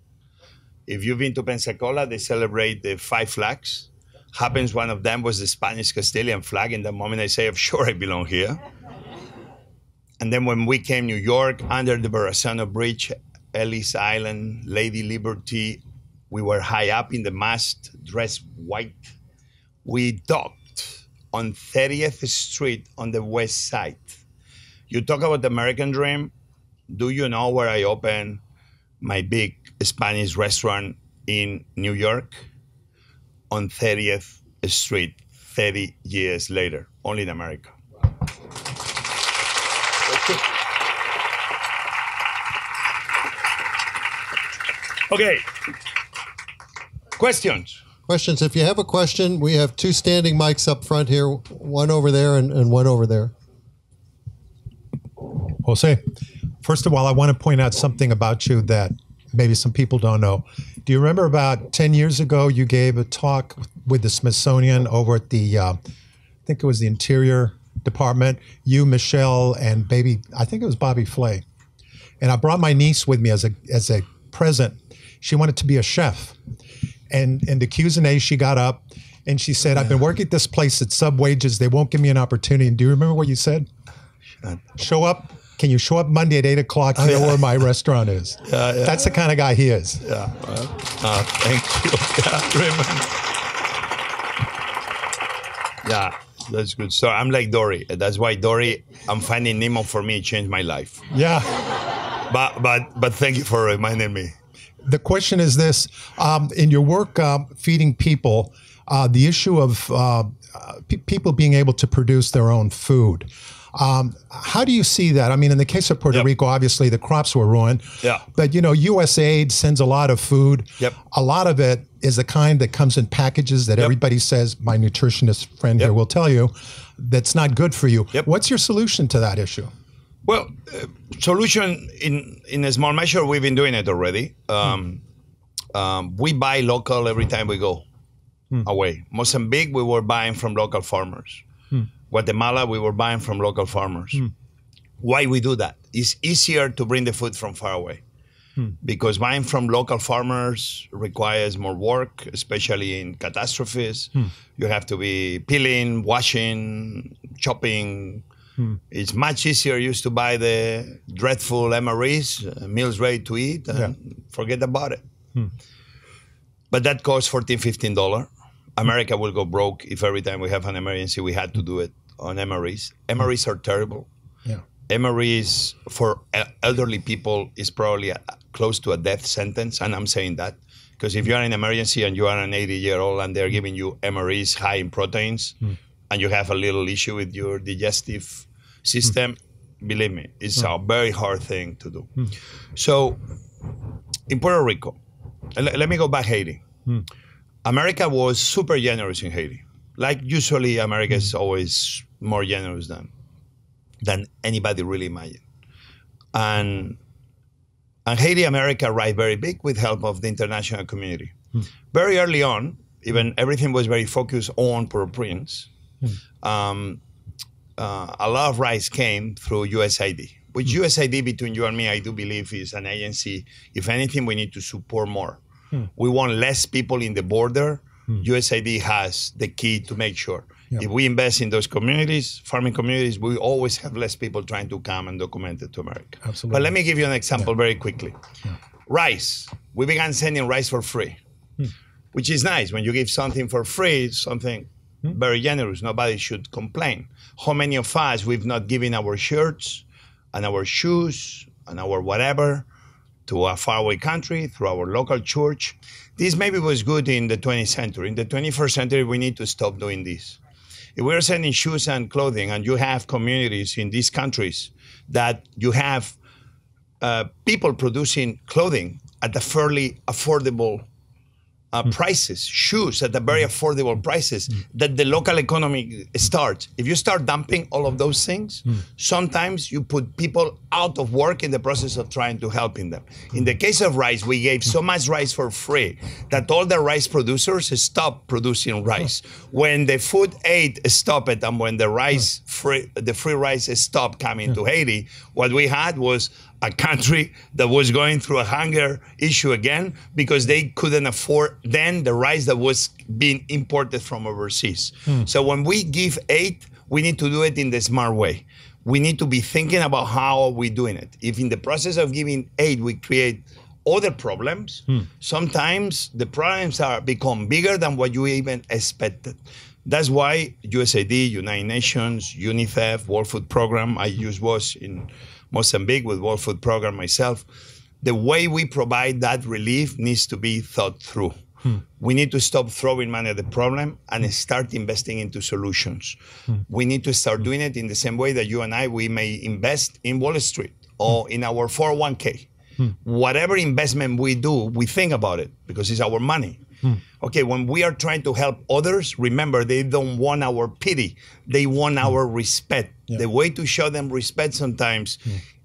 If you've been to Pensacola, they celebrate the 5 flags. Happens one of them was the Spanish Castilian flag. In the moment I say, of sure I belong here. And then when we came New York, under the Verrazano Bridge, Ellis Island, Lady Liberty, we were high up in the mast, dressed white. We docked on 30th Street on the west side. You talk about the American dream. Do you know where I opened my big Spanish restaurant in New York? On 30th Street, 30 years later, only in America. Okay. Questions? Questions. If you have a question, we have 2 standing mics up front here, one over there and one over there. Jose, first of all, I want to point out something about you that maybe some people don't know. Do you remember about 10 years ago, you gave a talk with the Smithsonian over at the, I think it was the Interior Department, you, Michelle, and I think it was Bobby Flay. And I brought my niece with me as a present. She wanted to be a chef. And in the Q&A, she got up and she said, I've been working at this place at sub wages. They won't give me an opportunity. And do you remember what you said? Show up. Can you show up Monday at 8 o'clock? You know where my restaurant is. Yeah. That's the kind of guy he is. Yeah. Thank you. Yeah, that's good. So I'm like Dory. That's why Dory, I'm finding Nemo for me changed my life. Yeah. But thank you for reminding me. The question is this: in your work feeding people, the issue of people being able to produce their own food. How do you see that? I mean, in the case of Puerto Rico, obviously the crops were ruined. Yeah. But USAID sends a lot of food. Yep. A lot of it is the kind that comes in packages that everybody says, my nutritionist friend here will tell you, that's not good for you. Yep. What's your solution to that issue? Well, solution in a small measure, we've been doing it already. We buy local every time we go away. Mozambique, we were buying from local farmers. Guatemala, we were buying from local farmers. Why we do that? It's easier to bring the food from far away. Because buying from local farmers requires more work, especially in catastrophes. You have to be peeling, washing, chopping. It's much easier used to buy the dreadful MREs, meals ready to eat, and forget about it. But that costs $14, $15. America will go broke if every time we have an emergency, we had to do it on MREs. MREs are terrible. Yeah. MREs for elderly people is probably close to a death sentence, and I'm saying that because if you are in an emergency and you are an 80-year-old and they're giving you MREs high in proteins, and you have a little issue with your digestive system, believe me, it's a very hard thing to do. So in Puerto Rico, let me go back Haiti. America was super generous in Haiti. Like usually America is always more generous than anybody really imagined. And Haiti, America arrived very big with help of the international community. Very early on, even everything was very focused on Port-au-Prince. A lot of rice came through USAID, which USAID, between you and me, I do believe is an agency. If anything, we need to support more. We want less people in the border. USAID has the key to make sure. If we invest in those communities, farming communities, we always have less people trying to come and document it to America. Absolutely. But let me give you an example very quickly. Rice. We began sending rice for free, which is nice. When you give something for free, it's something very generous. Nobody should complain. How many of us, we've not given our shirts and our shoes and our whatever to a faraway country through our local church? This maybe was good in the 20th century. In the 21st century, we need to stop doing this. If we're sending shoes and clothing and you have communities in these countries that you have people producing clothing at a fairly affordable prices, shoes at a very affordable prices, that the local economy starts. If you start dumping all of those things, sometimes you put people out of work in the process of trying to helping them. In the case of rice, we gave so much rice for free that all the rice producers stopped producing rice. When the food aid stopped and when the free rice stopped coming to Haiti, what we had was a country that was going through a hunger issue again because they couldn't afford then the rice that was being imported from overseas. So when we give aid, we need to do it in the smart way. We need to be thinking about how are we doing it. If in the process of giving aid, we create other problems, sometimes the problems become bigger than what you even expected. That's why USAID, United Nations, UNICEF, World Food Program, I was in Mozambique with World Food Program myself. The way we provide that relief needs to be thought through. We need to stop throwing money at the problem and start investing into solutions. We need to start doing it in the same way that you and I, we may invest in Wall Street or in our 401k. Whatever investment we do, we think about it because it's our money. Okay, when we are trying to help others, remember, they don't want our pity. They want our respect. The way to show them respect sometimes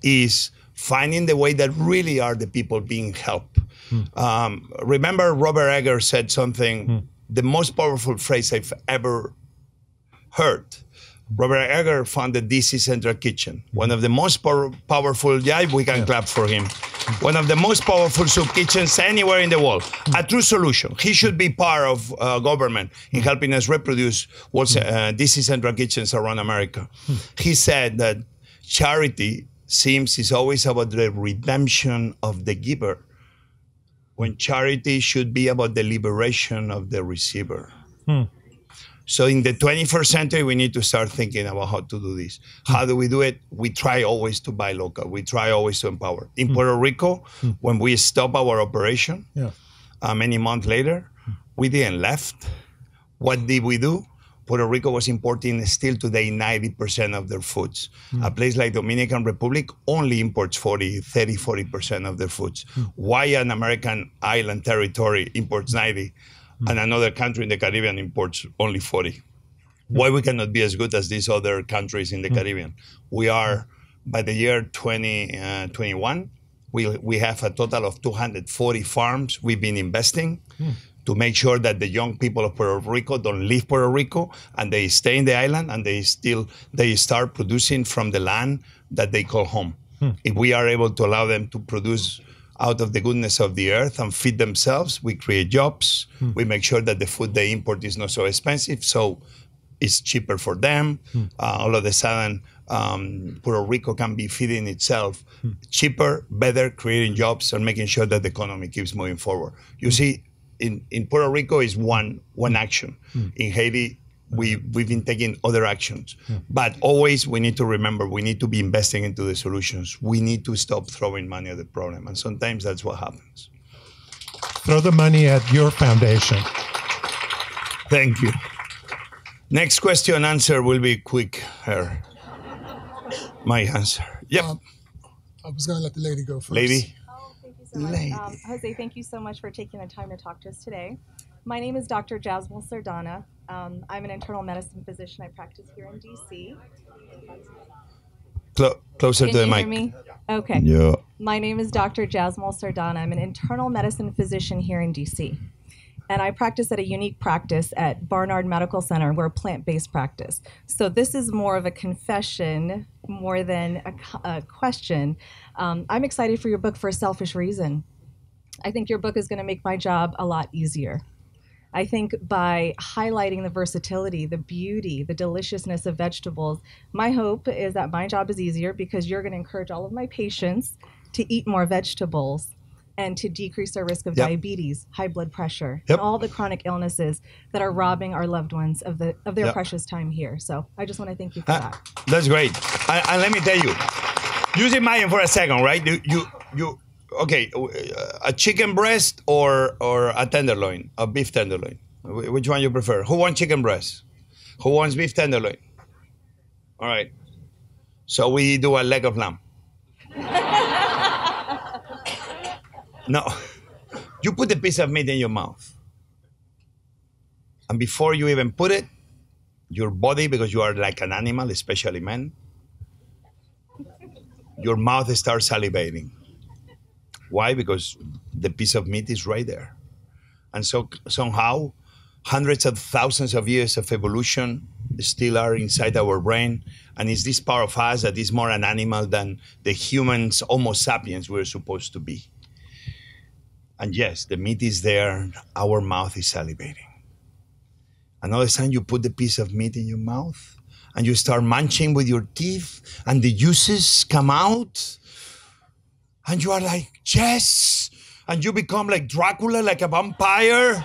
is finding the way that really are the people being helped. Remember, Robert Egger said something, the most powerful phrase I've ever heard. Robert Egger founded DC Central Kitchen, one of the most powerful, we can clap for him, one of the most powerful soup kitchens anywhere in the world. A true solution. He should be part of government in helping us reproduce what's DC Central Kitchens around America. He said that charity seems is always about the redemption of the giver, when charity should be about the liberation of the receiver. So in the 21st century, we need to start thinking about how to do this. How do we do it? We try always to buy local. We try always to empower. In Puerto Rico, when we stopped our operation, many months later, we didn't left. What did we do? Puerto Rico was importing still today 90% of their foods. A place like Dominican Republic only imports 40% of their foods. Why an American island territory imports 90? And another country in the Caribbean imports only 40. Why we cannot be as good as these other countries in the Caribbean? We are, by the year 2021, we have a total of 240 farms we've been investing to make sure that the young people of Puerto Rico don't leave Puerto Rico and they stay in the island and they start producing from the land that they call home. If we are able to allow them to produce out of the goodness of the earth and feed themselves, we create jobs. We make sure that the food they import is not so expensive, so it's cheaper for them. All of a sudden, Puerto Rico can be feeding itself cheaper, better, creating jobs and making sure that the economy keeps moving forward. You see, in Puerto Rico is one action. In Haiti, we've been taking other actions. But always we need to remember, we need to be investing into the solutions. We need to stop throwing money at the problem. And sometimes that's what happens. Throw the money at your foundation. Thank you. Next question and answer will be quick. My answer. Yep. I was going to let the lady go first. Lady. Oh, thank you so much. Jose, thank you so much for taking the time to talk to us today. My name is Dr. Jasmine Sardana. I'm an internal medicine physician. I practice here in DC. Closer to the mic. Can you hear me? Okay. Yeah. My name is Dr. Jasmine Sardana. I'm an internal medicine physician here in DC. And I practice at a unique practice at Barnard Medical Center. We're a plant-based practice. So this is more of a confession more than a question. I'm excited for your book for a selfish reason. I think your book is going to make my job a lot easier. I think by highlighting the versatility, the beauty, the deliciousness of vegetables, my hope is that my job is easier because you're going to encourage all of my patients to eat more vegetables and to decrease their risk of diabetes, high blood pressure, and all the chronic illnesses that are robbing our loved ones of their precious time here. So I just want to thank you for that. That's great. And let me tell you, use imagine for a second, right? Okay, a chicken breast or a tenderloin, a beef tenderloin? Which one you prefer? Who wants chicken breast? Who wants beef tenderloin? All right. So we do a leg of lamb. No, you put a piece of meat in your mouth. And before you even put it, your body, because you are like an animal, especially men, your mouth starts salivating. Why? Because the piece of meat is right there. And so somehow, hundreds of thousands of years of evolution still are inside our brain. And it's this part of us that is more an animal than the humans, Homo sapiens, we're supposed to be. And yes, the meat is there. Our mouth is salivating. Another time you put the piece of meat in your mouth and you start munching with your teeth and the juices come out and you are like, yes. And you become like Dracula, like a vampire.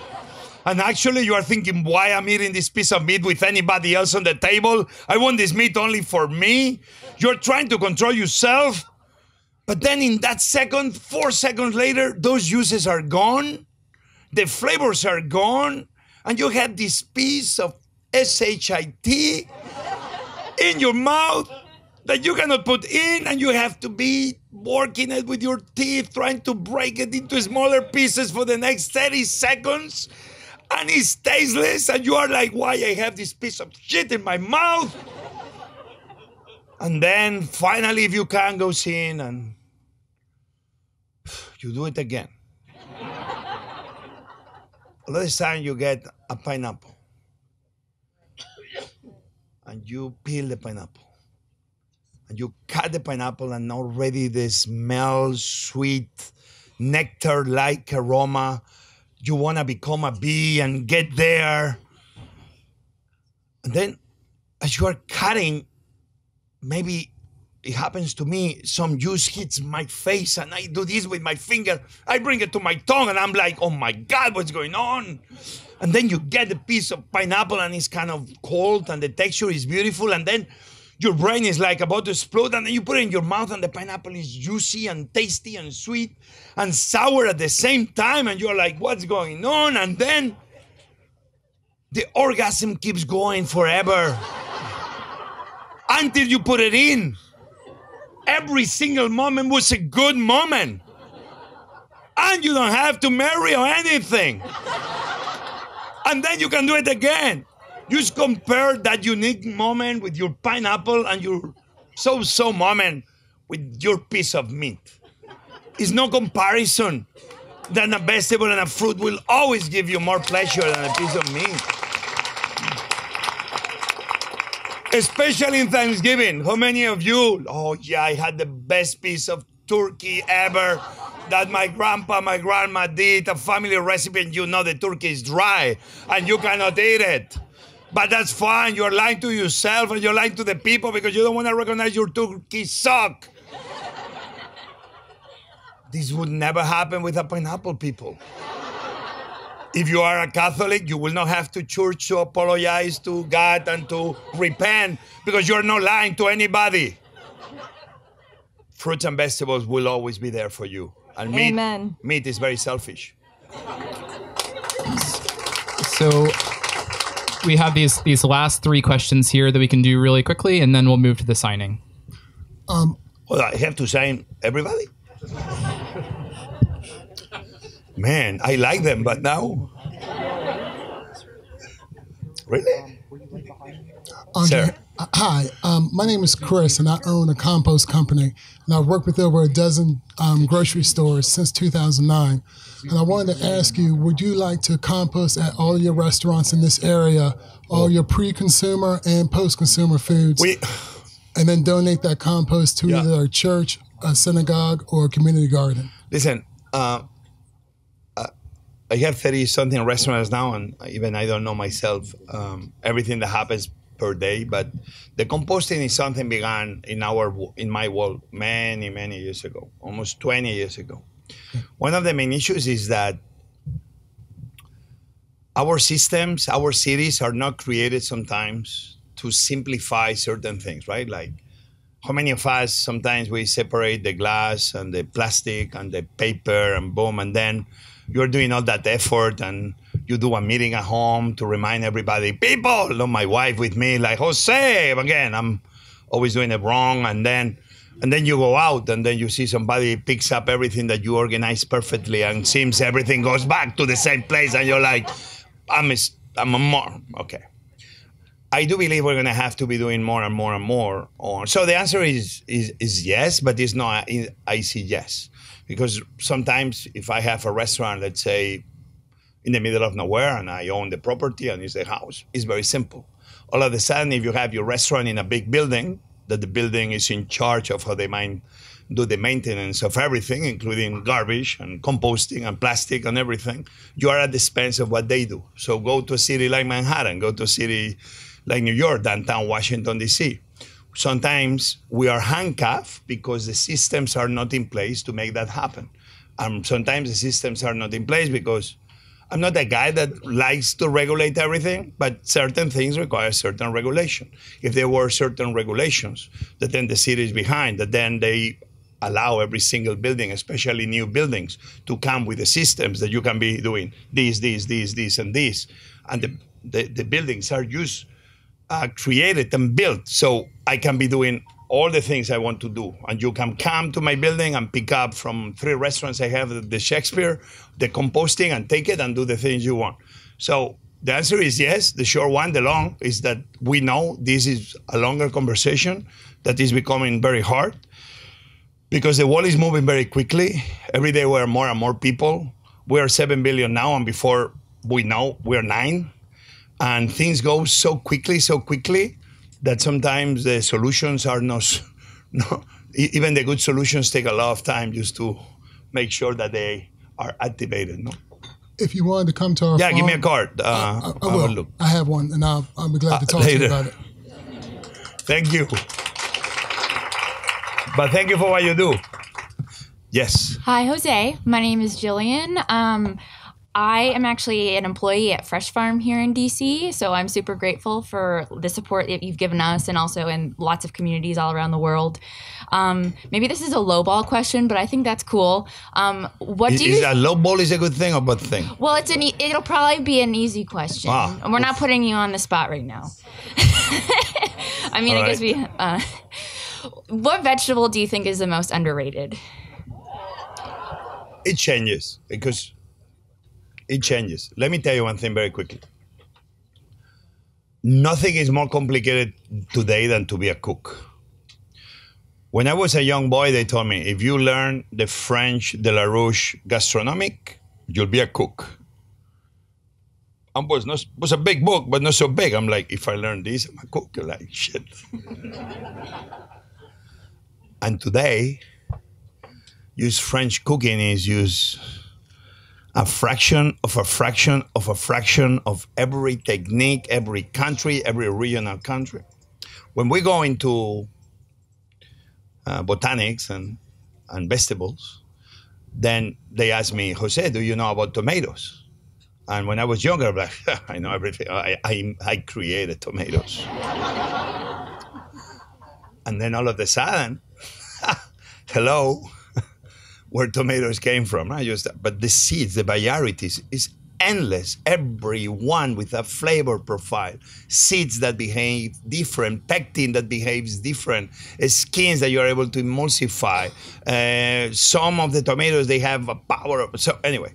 And actually you are thinking, why I'm eating this piece of meat with anybody else on the table? I want this meat only for me. You're trying to control yourself. But then in that second, 4 seconds later, those juices are gone. The flavors are gone. And you have this piece of shit in your mouth that you cannot put in, and you have to be working it with your teeth, trying to break it into smaller pieces for the next 30 seconds. And it's tasteless, and you are like, why I have this piece of shit in my mouth? And then finally, if you can, goes in and you do it again. Another time you get a pineapple and you peel the pineapple and you cut the pineapple and already the smell, sweet, nectar-like aroma. You want to become a bee and get there. And then as you are cutting, maybe it happens to me, some juice hits my face and I do this with my finger. I bring it to my tongue and I'm like, oh my God, what's going on? And then you get a piece of pineapple and it's kind of cold and the texture is beautiful. And then your brain is like about to explode and then you put it in your mouth and the pineapple is juicy and tasty and sweet and sour at the same time. And you're like, what's going on? And then the orgasm keeps going forever until you put it in. Every single moment was a good moment. And you don't have to marry or anything. And then you can do it again. Just compare that unique moment with your pineapple and your so-so moment with your piece of meat. It's no comparison that a vegetable and a fruit will always give you more pleasure than a piece of meat. Especially in Thanksgiving. How many of you, oh yeah, I had the best piece of turkey ever that my grandpa, my grandma did, a family recipe, and you know the turkey is dry and you cannot eat it. But that's fine. You're lying to yourself and you're lying to the people because you don't want to recognize your turkey suck. This would never happen with a pineapple, people. If you are a Catholic, you will not have to church to apologize to God and to repent because you're not lying to anybody. Fruits and vegetables will always be there for you. And meat is very selfish. So we have these last 3 questions here that we can do really quickly, and then we'll move to the signing. Well, I have to sign everybody? Man, I like them, but now? Really? Sir. Hi, my name is Chris, and I own a compost company. And I've worked with over a dozen grocery stores since 2009. And I wanted to ask you, would you like to compost at all your restaurants in this area, all your pre-consumer and post-consumer foods, and then donate that compost to either a church, a synagogue, or a community garden? Listen, I have 30-something restaurants now, and even I don't know myself everything that happens per day. But the composting is something began in my world many years ago, almost 20 years ago. One of the main issues is that our systems, our cities are not created sometimes to simplify certain things, right? Like how many of us sometimes we separate the glass and the plastic and the paper and boom, and then you're doing all that effort and you do a meeting at home to remind everybody, people, not my wife with me, like, Jose, again, I'm always doing it wrong. And then you go out and then you see somebody picks up everything that you organized perfectly and seems everything goes back to the same place. And you're like, I'm a more, okay. I do believe we're going to have to be doing more and more and more. So the answer is yes, but it's not an easy yes. Because sometimes if I have a restaurant, let's say, in the middle of nowhere and I own the property and it's a house, it's very simple. all of a sudden, if you have your restaurant in a big building, that the building is in charge of how they might do the maintenance of everything, including garbage and composting and plastic and everything, you are at the expense of what they do. So go to a city like Manhattan, go to a city like New York, downtown Washington, D.C. Sometimes we are handcuffed because the systems are not in place to make that happen. Sometimes the systems are not in place because I'm not a guy that likes to regulate everything, but certain things require certain regulation. If there were certain regulations that then the city is behind, that then they allow every single building, especially new buildings, to come with the systems that you can be doing this, and this. And the buildings are created and built so I can be doing all the things I want to do. And you can come to my building and pick up from 3 restaurants I have the Shakespeare, the composting, and take it and do the things you want. So the answer is yes. The short one, the long, is that we know this is a longer conversation that is becoming very hard because the world is moving very quickly. Every day we are more and more people. We are 7 billion now, and before we know, we're 9. And things go so quickly that sometimes the solutions are not, even the good solutions take a lot of time just to make sure that they are activated. No? If you wanted to come to our farm, give me a card. I will. Look. I have one, and I'll be glad to talk to you about it. Thank you. But thank you for what you do. Yes. Hi, Jose. My name is Jillian. I am actually an employee at Fresh Farm here in DC, so I'm super grateful for the support that you've given us and also in lots of communities all around the world. Maybe this is a lowball question, but I think that's cool. What do you? Is a lowball is a good thing or bad thing? Well, it'll probably be an easy question. We're not putting you on the spot right now. I mean, all I guess we. What vegetable do you think is the most underrated? It changes because. It changes. Let me tell you one thing very quickly. Nothing is more complicated today than to be a cook. When I was a young boy, they told me, if you learn the French de la Rouche gastronomique, you'll be a cook. And was a big book, but not so big. I'm like, if I learn this, I'm a cook. You're like, shit. And today, use French cooking is use a fraction of a fraction of a fraction of every technique, every country, every regional country. When we go into botanics and vegetables, then they ask me, Jose, do you know about tomatoes? And when I was younger, I'm like, I know everything. I created tomatoes. And then all of a sudden, hello, where tomatoes came from. But the seeds, the varieties is endless. Every one with a flavor profile. Seeds that behave different, pectin that behaves different, skins that you're able to emulsify. Some of the tomatoes, they have a power. So anyway,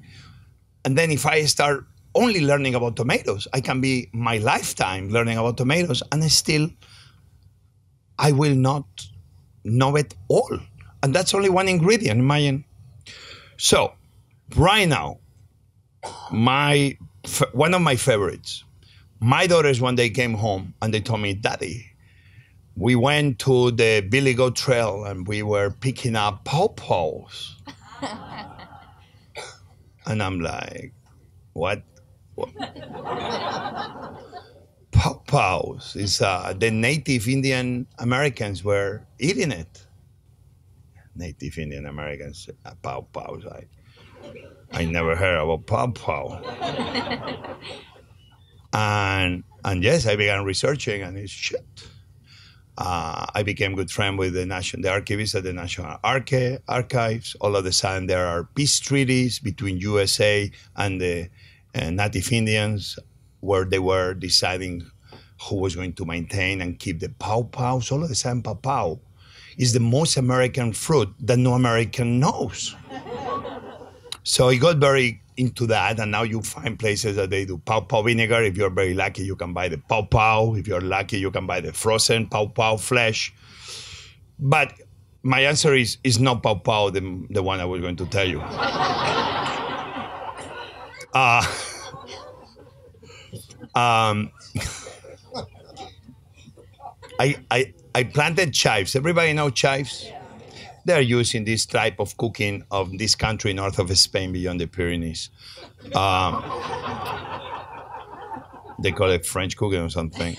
and then if I start only learning about tomatoes, I can be my lifetime learning about tomatoes, and I will not know it all. And that's only one ingredient, imagine. So, right now, one of my favorites, my daughters one day came home and they told me, Daddy, we went to the Billy Goat Trail and we were picking up pawpaws. And I'm like, what? Pawpaws is the native Indian Americans were eating it. Native Indian Americans, pawpaws. I never heard about pawpaw. and yes, I began researching, and it's shit. I became good friend with the archivist at the National Archives. All of a sudden, there are peace treaties between USA and the Native Indians, where they were deciding who was going to maintain and keep the pawpaws. All of a sudden, pawpaw is the most American fruit that no American knows. So he got very into that, and now you find places that they do pawpaw vinegar. If you're very lucky, you can buy the pawpaw. If you're lucky, you can buy the frozen pawpaw flesh. But my answer is not pawpaw, the one I was going to tell you. I planted chives. Everybody know chives? They're used in this type of cooking of this country north of Spain beyond the Pyrenees. They call it French cooking or something.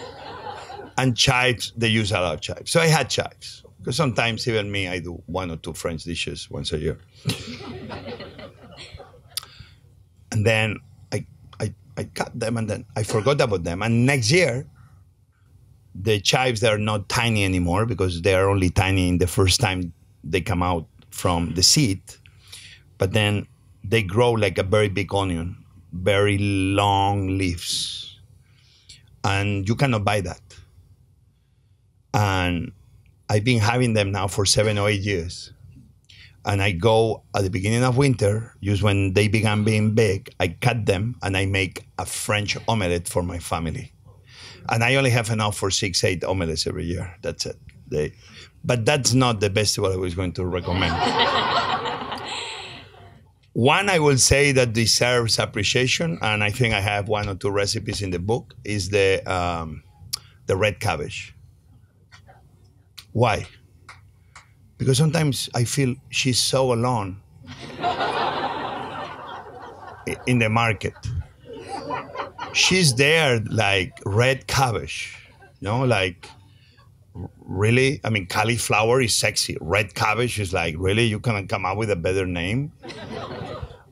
And chives, they use a lot of chives. So I had chives. Because sometimes even me, I do 1 or 2 French dishes once a year. And then I cut them and then I forgot about them. And next year, the chives, they're not tiny anymore because they are only tiny in the first time they come out from the seed. But then they grow like a very big onion, very long leaves. And you cannot buy that. And I've been having them now for 7 or 8 years. And I go at the beginning of winter, just when they began being big, I cut them and I make a French omelette for my family. And I only have enough for 6, 8 omelettes every year. That's it. But that's not the vegetable I was going to recommend. One I will say that deserves appreciation, and I think I have 1 or 2 recipes in the book, is the red cabbage. Why? Because sometimes I feel she's so alone in the market. She's there like red cabbage, like really? I mean, cauliflower is sexy. Red cabbage is like, really? You can't come up with a better name?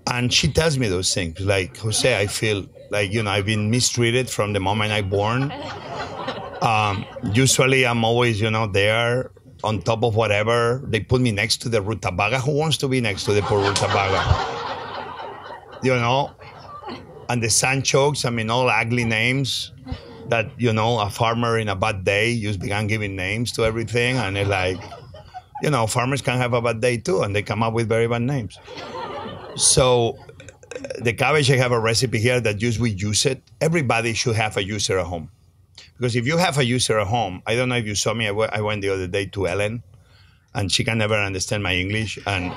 And she tells me those things. Like, Jose, I feel like, I've been mistreated from the moment I born. Usually I'm always, there on top of whatever. They put me next to the rutabaga. Who wants to be next to the poor rutabaga? And the sanchokes, all ugly names that, a farmer in a bad day just began giving names to everything. And it's like, farmers can have a bad day too, and they come up with very bad names. So the cabbage, I have a recipe here that we use it. Everybody should have a user at home. Because if you have a user at home, I don't know if you saw me, I went the other day to Ellen, and she can never understand my English. And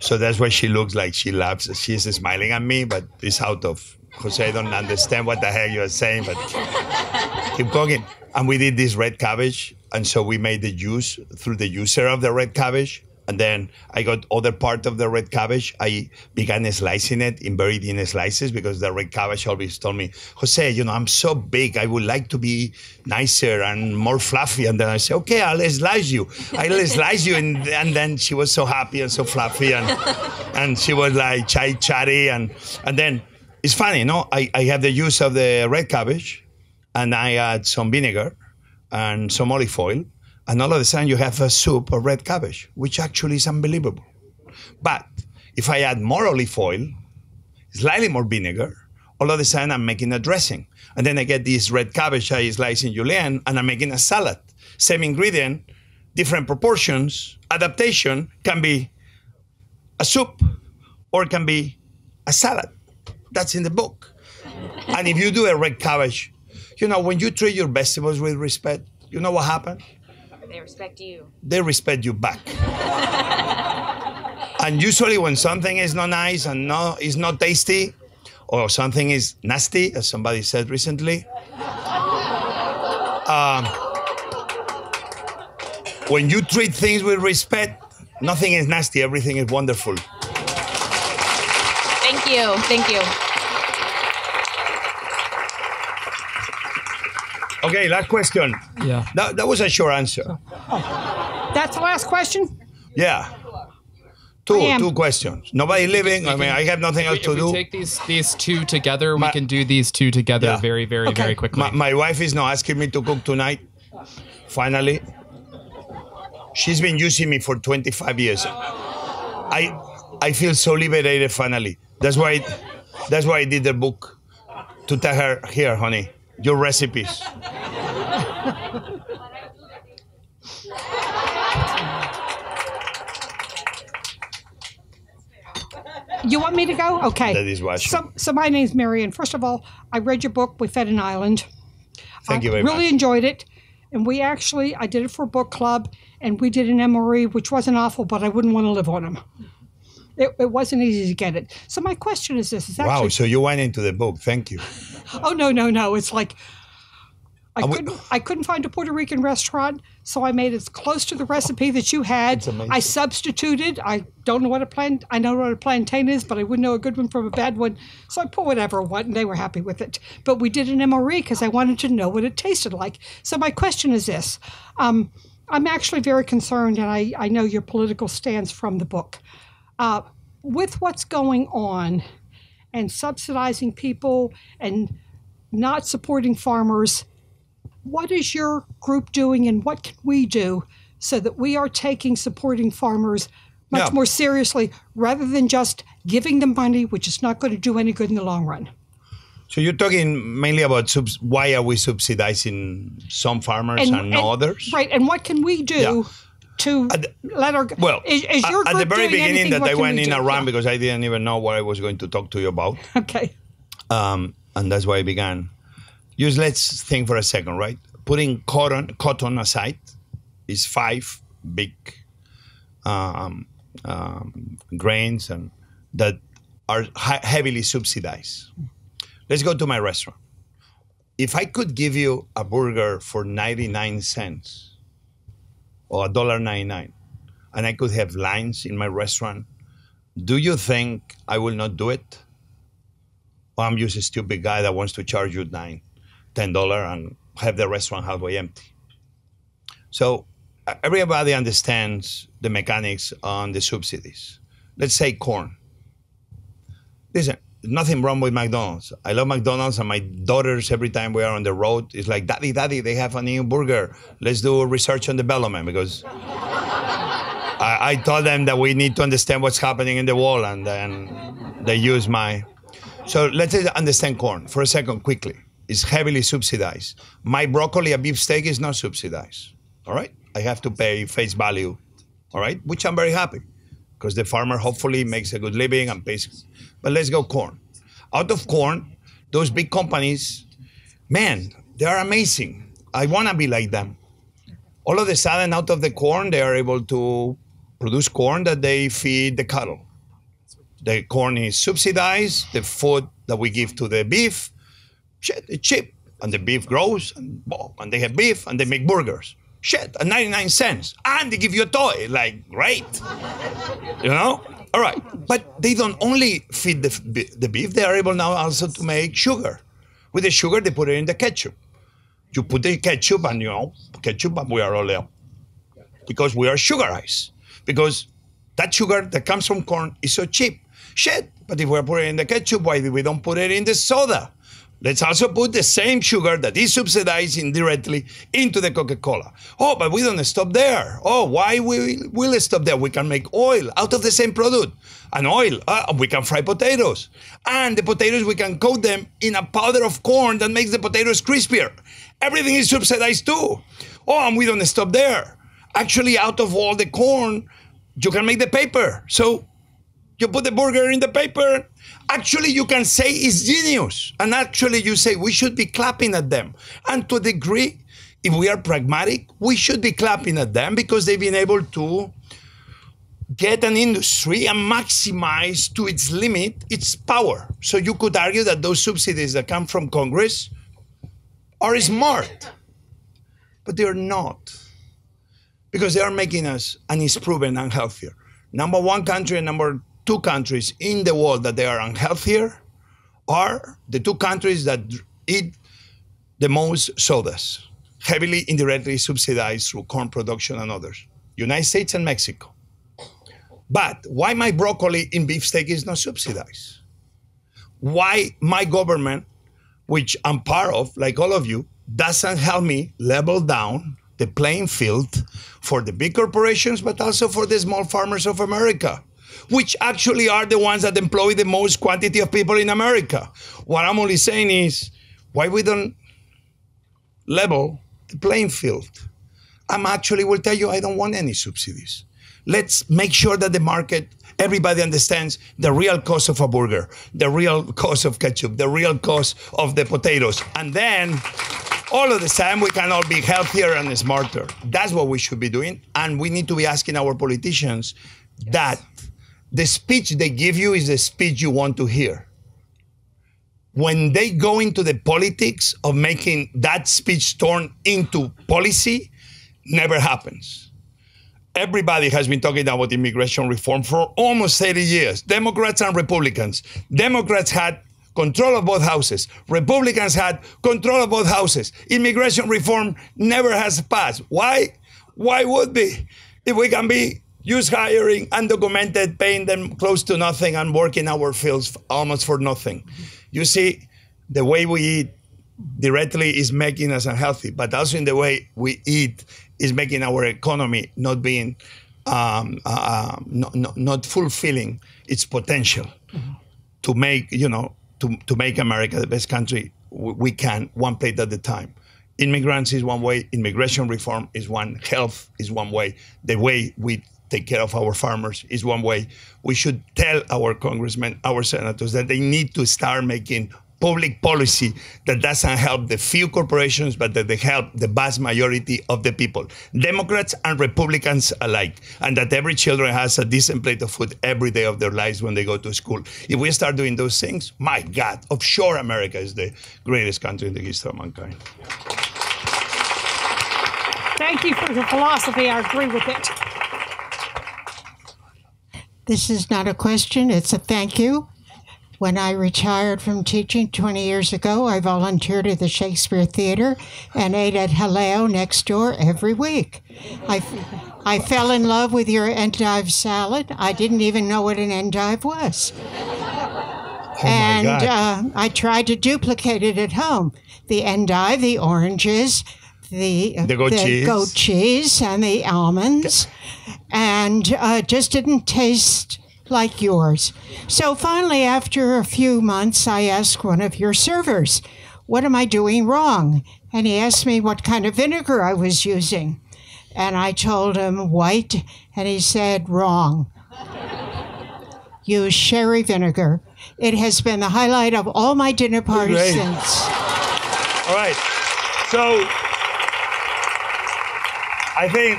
so that's why she looks like she laughs. She's smiling at me, but it's out of, Jose, I don't understand what the heck you're saying, but keep cooking. And we did this red cabbage, and so we made the juice through the user of the red cabbage. And then I got other part of the red cabbage. I began slicing it in very thin slices because the red cabbage always told me, Jose, I'm so big. I would like to be nicer and more fluffy. And then I said, okay, I'll slice you. I'll slice you. And then she was so happy and so fluffy. And she was like chatty. And then it's funny, I have the juice of the red cabbage and I add some vinegar and some olive oil. And all of a sudden you have a soup of red cabbage, which actually is unbelievable. But if I add more olive oil, slightly more vinegar, all of a sudden I'm making a dressing. And then I get this red cabbage I slice in julienne, and I'm making a salad. Same ingredient, different proportions. Adaptation can be a soup or it can be a salad. That's in the book. And if you do a red cabbage, when you treat your vegetables with respect, you know what happens? They respect you. They respect you back. And usually when something is not nice and is not tasty, or something is nasty, as somebody said recently, when you treat things with respect, nothing is nasty, everything is wonderful. Thank you. Thank you. Okay, last question. Yeah. That was a short answer. That's the last question? Yeah. Two questions. Nobody living. I have nothing else to do. If we take these 2 together, we can do these 2 together very, very, very quickly. My wife is not asking me to cook tonight. Finally. She's been using me for 25 years. I feel so liberated finally. That's why I did the book. To tell her, here, honey, your recipes. You want me to go? Okay. That is why. So my name's Marion. First of all, I read your book, We Fed an Island. Thank you very much. Really enjoyed it. And I did it for a book club, and we did an MRE, which wasn't awful, but I wouldn't want to live on them. It wasn't easy to get it. So my question is this. Wow, so you went into the book. Thank you. Oh, no. It's like, I couldn't find a Puerto Rican restaurant, so I made it as close to the recipe that you had. I substituted. I don't know what I know what a plantain is, but I wouldn't know a good one from a bad one. So I put whatever I want, and they were happy with it. But we did an MRE because I wanted to know what it tasted like. So my question is this. I'm actually very concerned, and I know your political stance from the book. With what's going on and subsidizing people and not supporting farmers, what is your group doing and what can we do so that we are taking supporting farmers much more seriously rather than just giving them money, which is not going to do any good in the long run? So you're talking mainly about why are we subsidizing some farmers and not others? Right, and what can we do to let our... Well, is your at the group very doing beginning anything, that what I can went we in do? a run because I didn't even know what I was going to talk to you about. Okay. And that's why I began. Just let's think for a second, right? Putting cotton aside is 5 big grains and that are heavily subsidized. Let's go to my restaurant. If I could give you a burger for 99 cents or $1.99 and I could have lines in my restaurant, do you think I will not do it? Or I'm just a stupid guy that wants to charge you $10 and have the restaurant halfway empty. So everybody understands the mechanics on the subsidies. Let's say corn. Listen, nothing wrong with McDonald's. I love McDonald's, and my daughters, every time we are on the road, is like, Daddy, they have a new burger. Let's do research and development, because I told them that we need to understand what's happening in the world, and then they use my... So let's understand corn for a second quickly. It's heavily subsidized. My broccoli, a beef steak, is not subsidized, all right? I have to pay face value, all right? Which I'm very happy, because the farmer hopefully makes a good living and pays. But let's go corn. Out of corn, those big companies, man, they are amazing. I want to be like them. All of a sudden, out of the corn, they are able to produce corn that they feed the cattle. The corn is subsidized. The food that we give to the beef, shit, it's cheap. And the beef grows, and they have beef, and they make burgers. Shit, at 99 cents. And they give you a toy. Like, great. You know? All right. But they don't only feed the beef. They are able now also to make sugar. With the sugar, they put it in the ketchup. You put the ketchup, and ketchup, and we are all up. Because we are sugarized. Because that sugar that comes from corn is so cheap. Shit, but if we're putting it in the ketchup, why do we don't put it in the soda? Let's also put the same sugar that is subsidized indirectly into the Coca-Cola. Oh, but we don't stop there. Oh, why will stop there? We can make oil out of the same product. And oil, we can fry potatoes. And the potatoes, we can coat them in a powder of corn that makes the potatoes crispier. Everything is subsidized too. Oh, and we don't stop there. Actually, out of all the corn, you can make the paper. So you put the burger in the paper. Actually, you can say it's genius. And actually, you say we should be clapping at them. And to a degree, if we are pragmatic, we should be clapping at them because they've been able to get an industry and maximize to its limit its power. So you could argue that those subsidies that come from Congress are smart, but they're not. Because they are making us, and it's proven, unhealthier. Number 1 country and number 2 countries in the world that they are unhealthier are the 2 countries that eat the most sodas, heavily indirectly subsidized through corn production and others. United States and Mexico. But why my broccoli in beefsteak is not subsidized? Why my government, which I'm part of, like all of you, doesn't help me level down the playing field for the big corporations, but also for the small farmers of America, which actually are the ones that employ the most quantity of people in America. What I'm only saying is, why we don't level the playing field? I'm actually will tell you, I don't want any subsidies. Let's make sure that the market, everybody understands the real cost of a burger, the real cost of ketchup, the real cost of the potatoes. And then all of the time, we can all be healthier and smarter. That's what we should be doing. And we need to be asking our politicians that the speech they give you is the speech you want to hear. when they go into the politics of making that speech turn into policy, never happens. Everybody has been talking about immigration reform for almost 30 years, Democrats and Republicans. Democrats had control of both houses. Republicans had control of both houses. Immigration reform never has passed. Why? Why would be? If we can be just hiring undocumented, paying them close to nothing and working our fields almost for nothing. You see, the way we eat directly is making us unhealthy, but also in the way we eat is making our economy not being, not fulfilling its potential to make, to make America the best country we can, one plate at a time. Immigrants is one way, immigration reform is one, health is one way, the way we take care of our farmers is one way. We should tell our congressmen, our senators, that they need to start making public policy that doesn't help the few corporations, but that they help the vast majority of the people, Democrats and Republicans alike, and that every children has a decent plate of food every day of their lives when they go to school. If we start doing those things, my God, of sure America is the greatest country in the history of mankind. Thank you for your philosophy. I agree with it. This is not a question, it's a thank you. When I retired from teaching 20 years ago, I volunteered at the Shakespeare Theater and ate at Haleo next door every week. I fell in love with your endive salad. I didn't even know what an endive was. I tried to duplicate it at home. The endive, the oranges, the goat cheese and the almonds, and just didn't taste like yours. So finally, after a few months, I asked one of your servers, what am I doing wrong? And he asked me what kind of vinegar I was using. And I told him white, and he said, wrong. Use sherry vinegar. It has been the highlight of all my dinner parties since. All right. So I think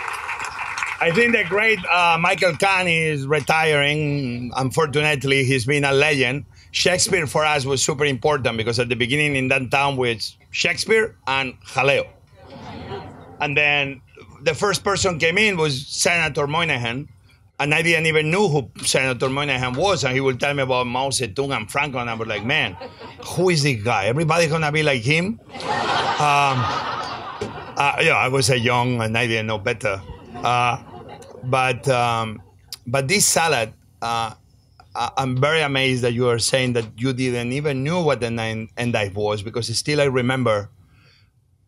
the great Michael Kahn is retiring. Unfortunately, he's been a legend. Shakespeare for us was super important because at the beginning in that town was Shakespeare and Jaleo. And then the first person came in was Senator Moynihan. And I didn't even know who Senator Moynihan was. And he would tell me about Mao Zedong and Franco. And I was like, man, who is this guy? Everybody gonna be like him? I was a young and I didn't know better. But this salad, I'm very amazed that you are saying that you didn't even know what an endive was, because still I remember,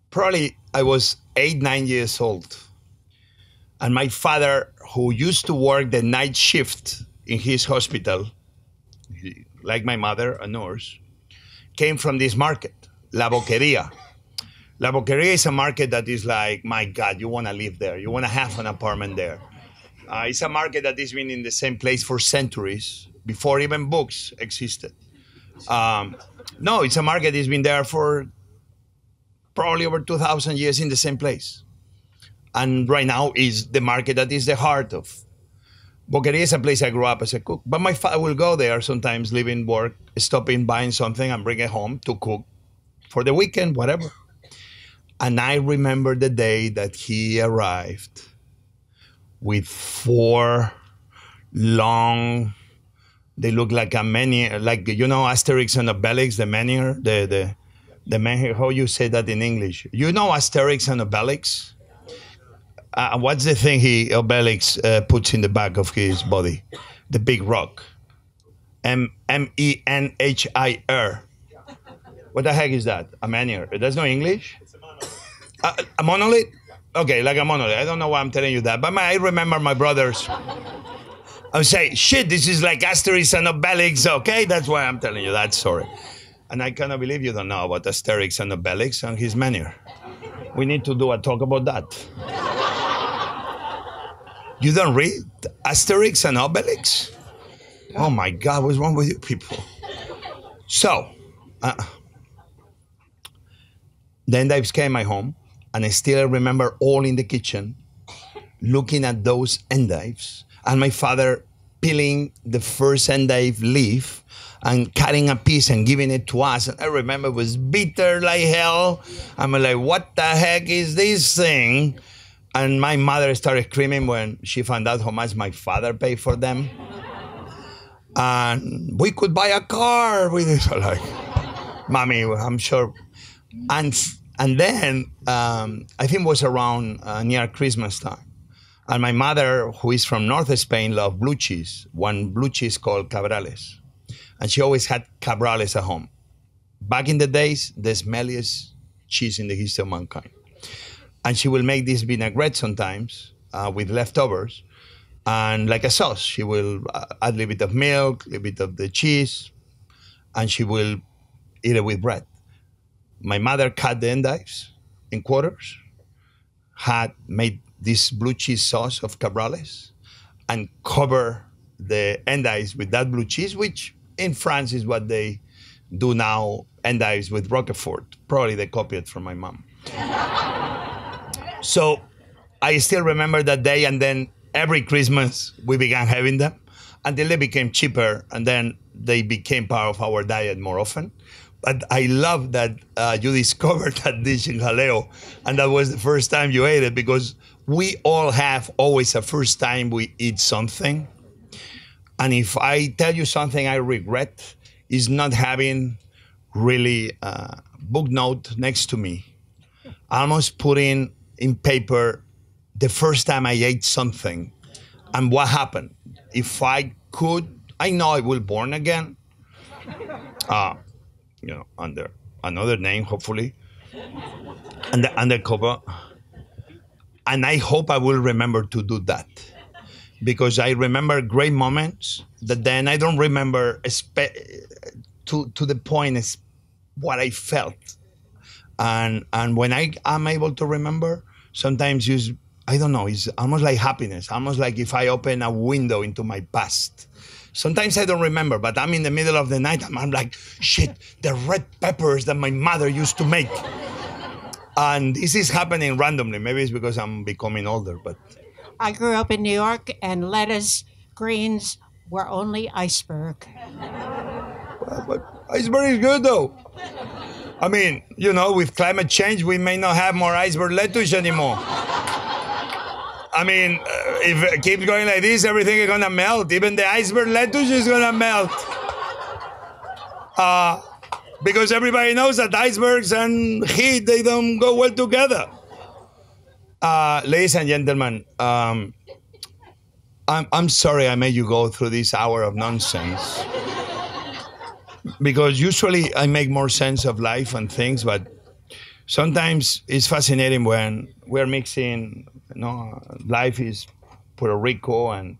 probably I was 8-9 years old. And my father, who used to work the night shift in his hospital, like my mother, a nurse, came from this market, La Boqueria. La Boqueria is a market that is like, my God, you want to live there. You want to have an apartment there. It's a market that has been in the same place for centuries, before even books existed. No, it's a market that's been there for probably over 2,000 years in the same place. And right now is the market that is the heart of. Boqueria is a place I grew up as a cook. But my father will go there sometimes, leaving work, stopping, buying something, and bring it home to cook for the weekend, whatever. And I remember the day that he arrived with 4 long, they look like a menhir, like, you know, Asterix and Obelix, the menhir, the menhir, how you say that in English? You know Asterix and Obelix? What's the thing Obelix puts in the back of his body? The big rock. M-E-N-H-I-R. What the heck is that? A menhir. That's no English? A monolith? Okay, like a monolith. I don't know why I'm telling you that. But I remember my brothers. I would say, shit, this is like Asterix and Obelix. Okay, that's why I'm telling you that story. And I cannot believe you don't know about Asterix and Obelix and his menhir. We need to do a talk about that. You don't read Asterix and Obelix? Oh my God, what's wrong with you people? So, the endives came my home, and I still remember all in the kitchen looking at those endives. And my father peeling the first endive leaf and cutting a piece and giving it to us. And I remember it was bitter like hell. I'm like, what the heck is this thing? And my mother started screaming when she found out how much my father paid for them. And we could buy a car with it. Like, Mommy, I'm sure. And then I think it was around near Christmas time. And my mother, who is from North Spain, loved blue cheese. One blue cheese called cabrales. And she always had cabrales at home. Back in the days, the smelliest cheese in the history of mankind. And she will make this vinaigrette sometimes with leftovers. And like a sauce, she will add a little bit of milk, a little bit of the cheese, and she will eat it with bread. My mother cut the endives in quarters, had made this blue cheese sauce of cabrales, and cover the endives with that blue cheese, which in France is what they do now, endives with Roquefort. Probably they copied it from my mom. So I still remember that day, and then every Christmas we began having them until they became cheaper, and then they became part of our diet more often. But I love that you discovered that dish in Jaleo, and that was the first time you ate it, because we all have always a first time we eat something. And if I tell you something I regret, is not having really a book note next to me. Almost putting in paper the first time I ate something and what happened. If I could, I know I will born again, under another name, hopefully, and the undercover. And I hope I will remember to do that, because I remember great moments that then I don't remember to the point is what I felt. And when I am able to remember, sometimes I don't know, it's almost like happiness, almost like if I open a window into my past. Sometimes I don't remember, but I'm in the middle of the night, I'm like, shit, the red peppers that my mother used to make. And this is happening randomly. Maybe it's because I'm becoming older, but. I grew up in New York, and lettuce, greens were only iceberg. Well, but iceberg is good, though. I mean, with climate change, we may not have more iceberg lettuce anymore. I mean, if it keeps going like this, everything is going to melt. Even the iceberg lettuce is going to melt. Because everybody knows that icebergs and heat, they don't go well together. Ladies and gentlemen, I'm sorry I made you go through this hour of nonsense. Because usually I make more sense of life and things, but sometimes it's fascinating when we're mixing, life is Puerto Rico and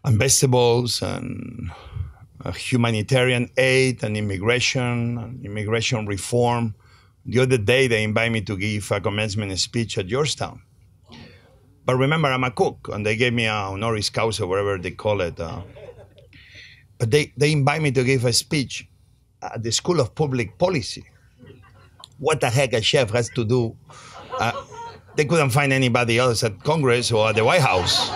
vegetables and humanitarian aid and immigration reform. The other day they invited me to give a commencement speech at Georgetown. But remember, I'm a cook, and they gave me a honoris causa, whatever they call it. But they invite me to give a speech at the School of Public Policy. What the heck a chef has to do? They couldn't find anybody else at Congress or at the White House.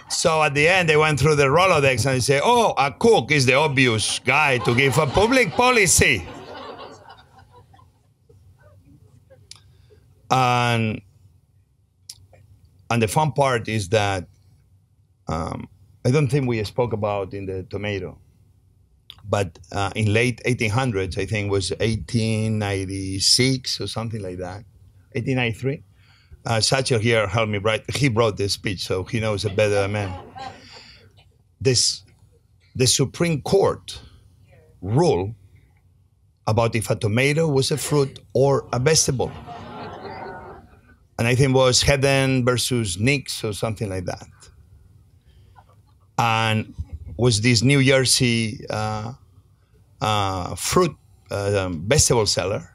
So at the end, they went through the Rolodex and they say, oh, a cook is the obvious guy to give a public policy. And the fun part is that I don't think we spoke about in the tomato, but in late 1800s, I think it was 1896 or something like that, 1893. Satchel here helped me write. He wrote this speech, so he knows it better than me. The Supreme Court ruled about if a tomato was a fruit or a vegetable. And I think it was Hedden versus Nix or something like that. And was this New Jersey fruit vegetable seller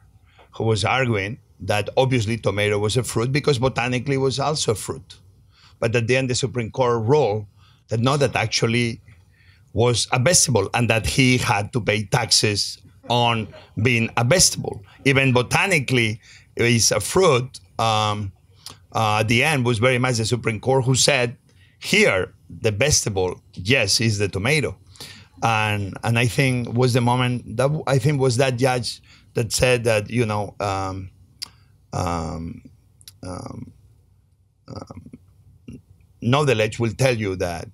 who was arguing that obviously tomato was a fruit because botanically it was also a fruit. But at the end, the Supreme Court ruled that no, that actually was a vegetable and that he had to pay taxes on being a vegetable. Even botanically, it's a fruit. At the end was very much the Supreme Court who said, here, the vegetable, yes, is the tomato. And I think was the moment that I think was that judge that said that, you know, knowledge will tell you that,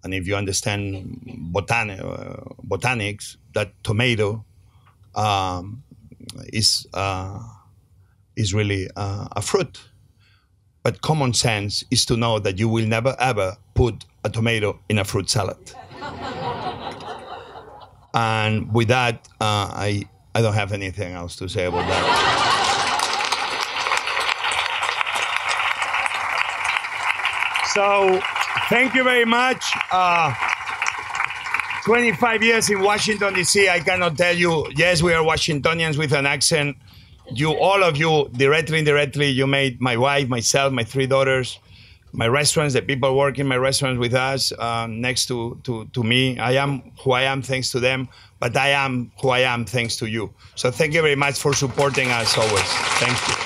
and if you understand botanics, that tomato is really a fruit. But common sense is to know that you will never ever put a tomato in a fruit salad. And with that, I don't have anything else to say about that. So, thank you very much. 25 years in Washington, D.C., I cannot tell you, yes, we are Washingtonians with an accent. You, all of you, directly, indirectly, you made my wife, myself, my 3 daughters, my restaurants, the people working my restaurants with us, next to me. I am who I am thanks to them, but I am who I am thanks to you. So thank you very much for supporting us always. Thank you.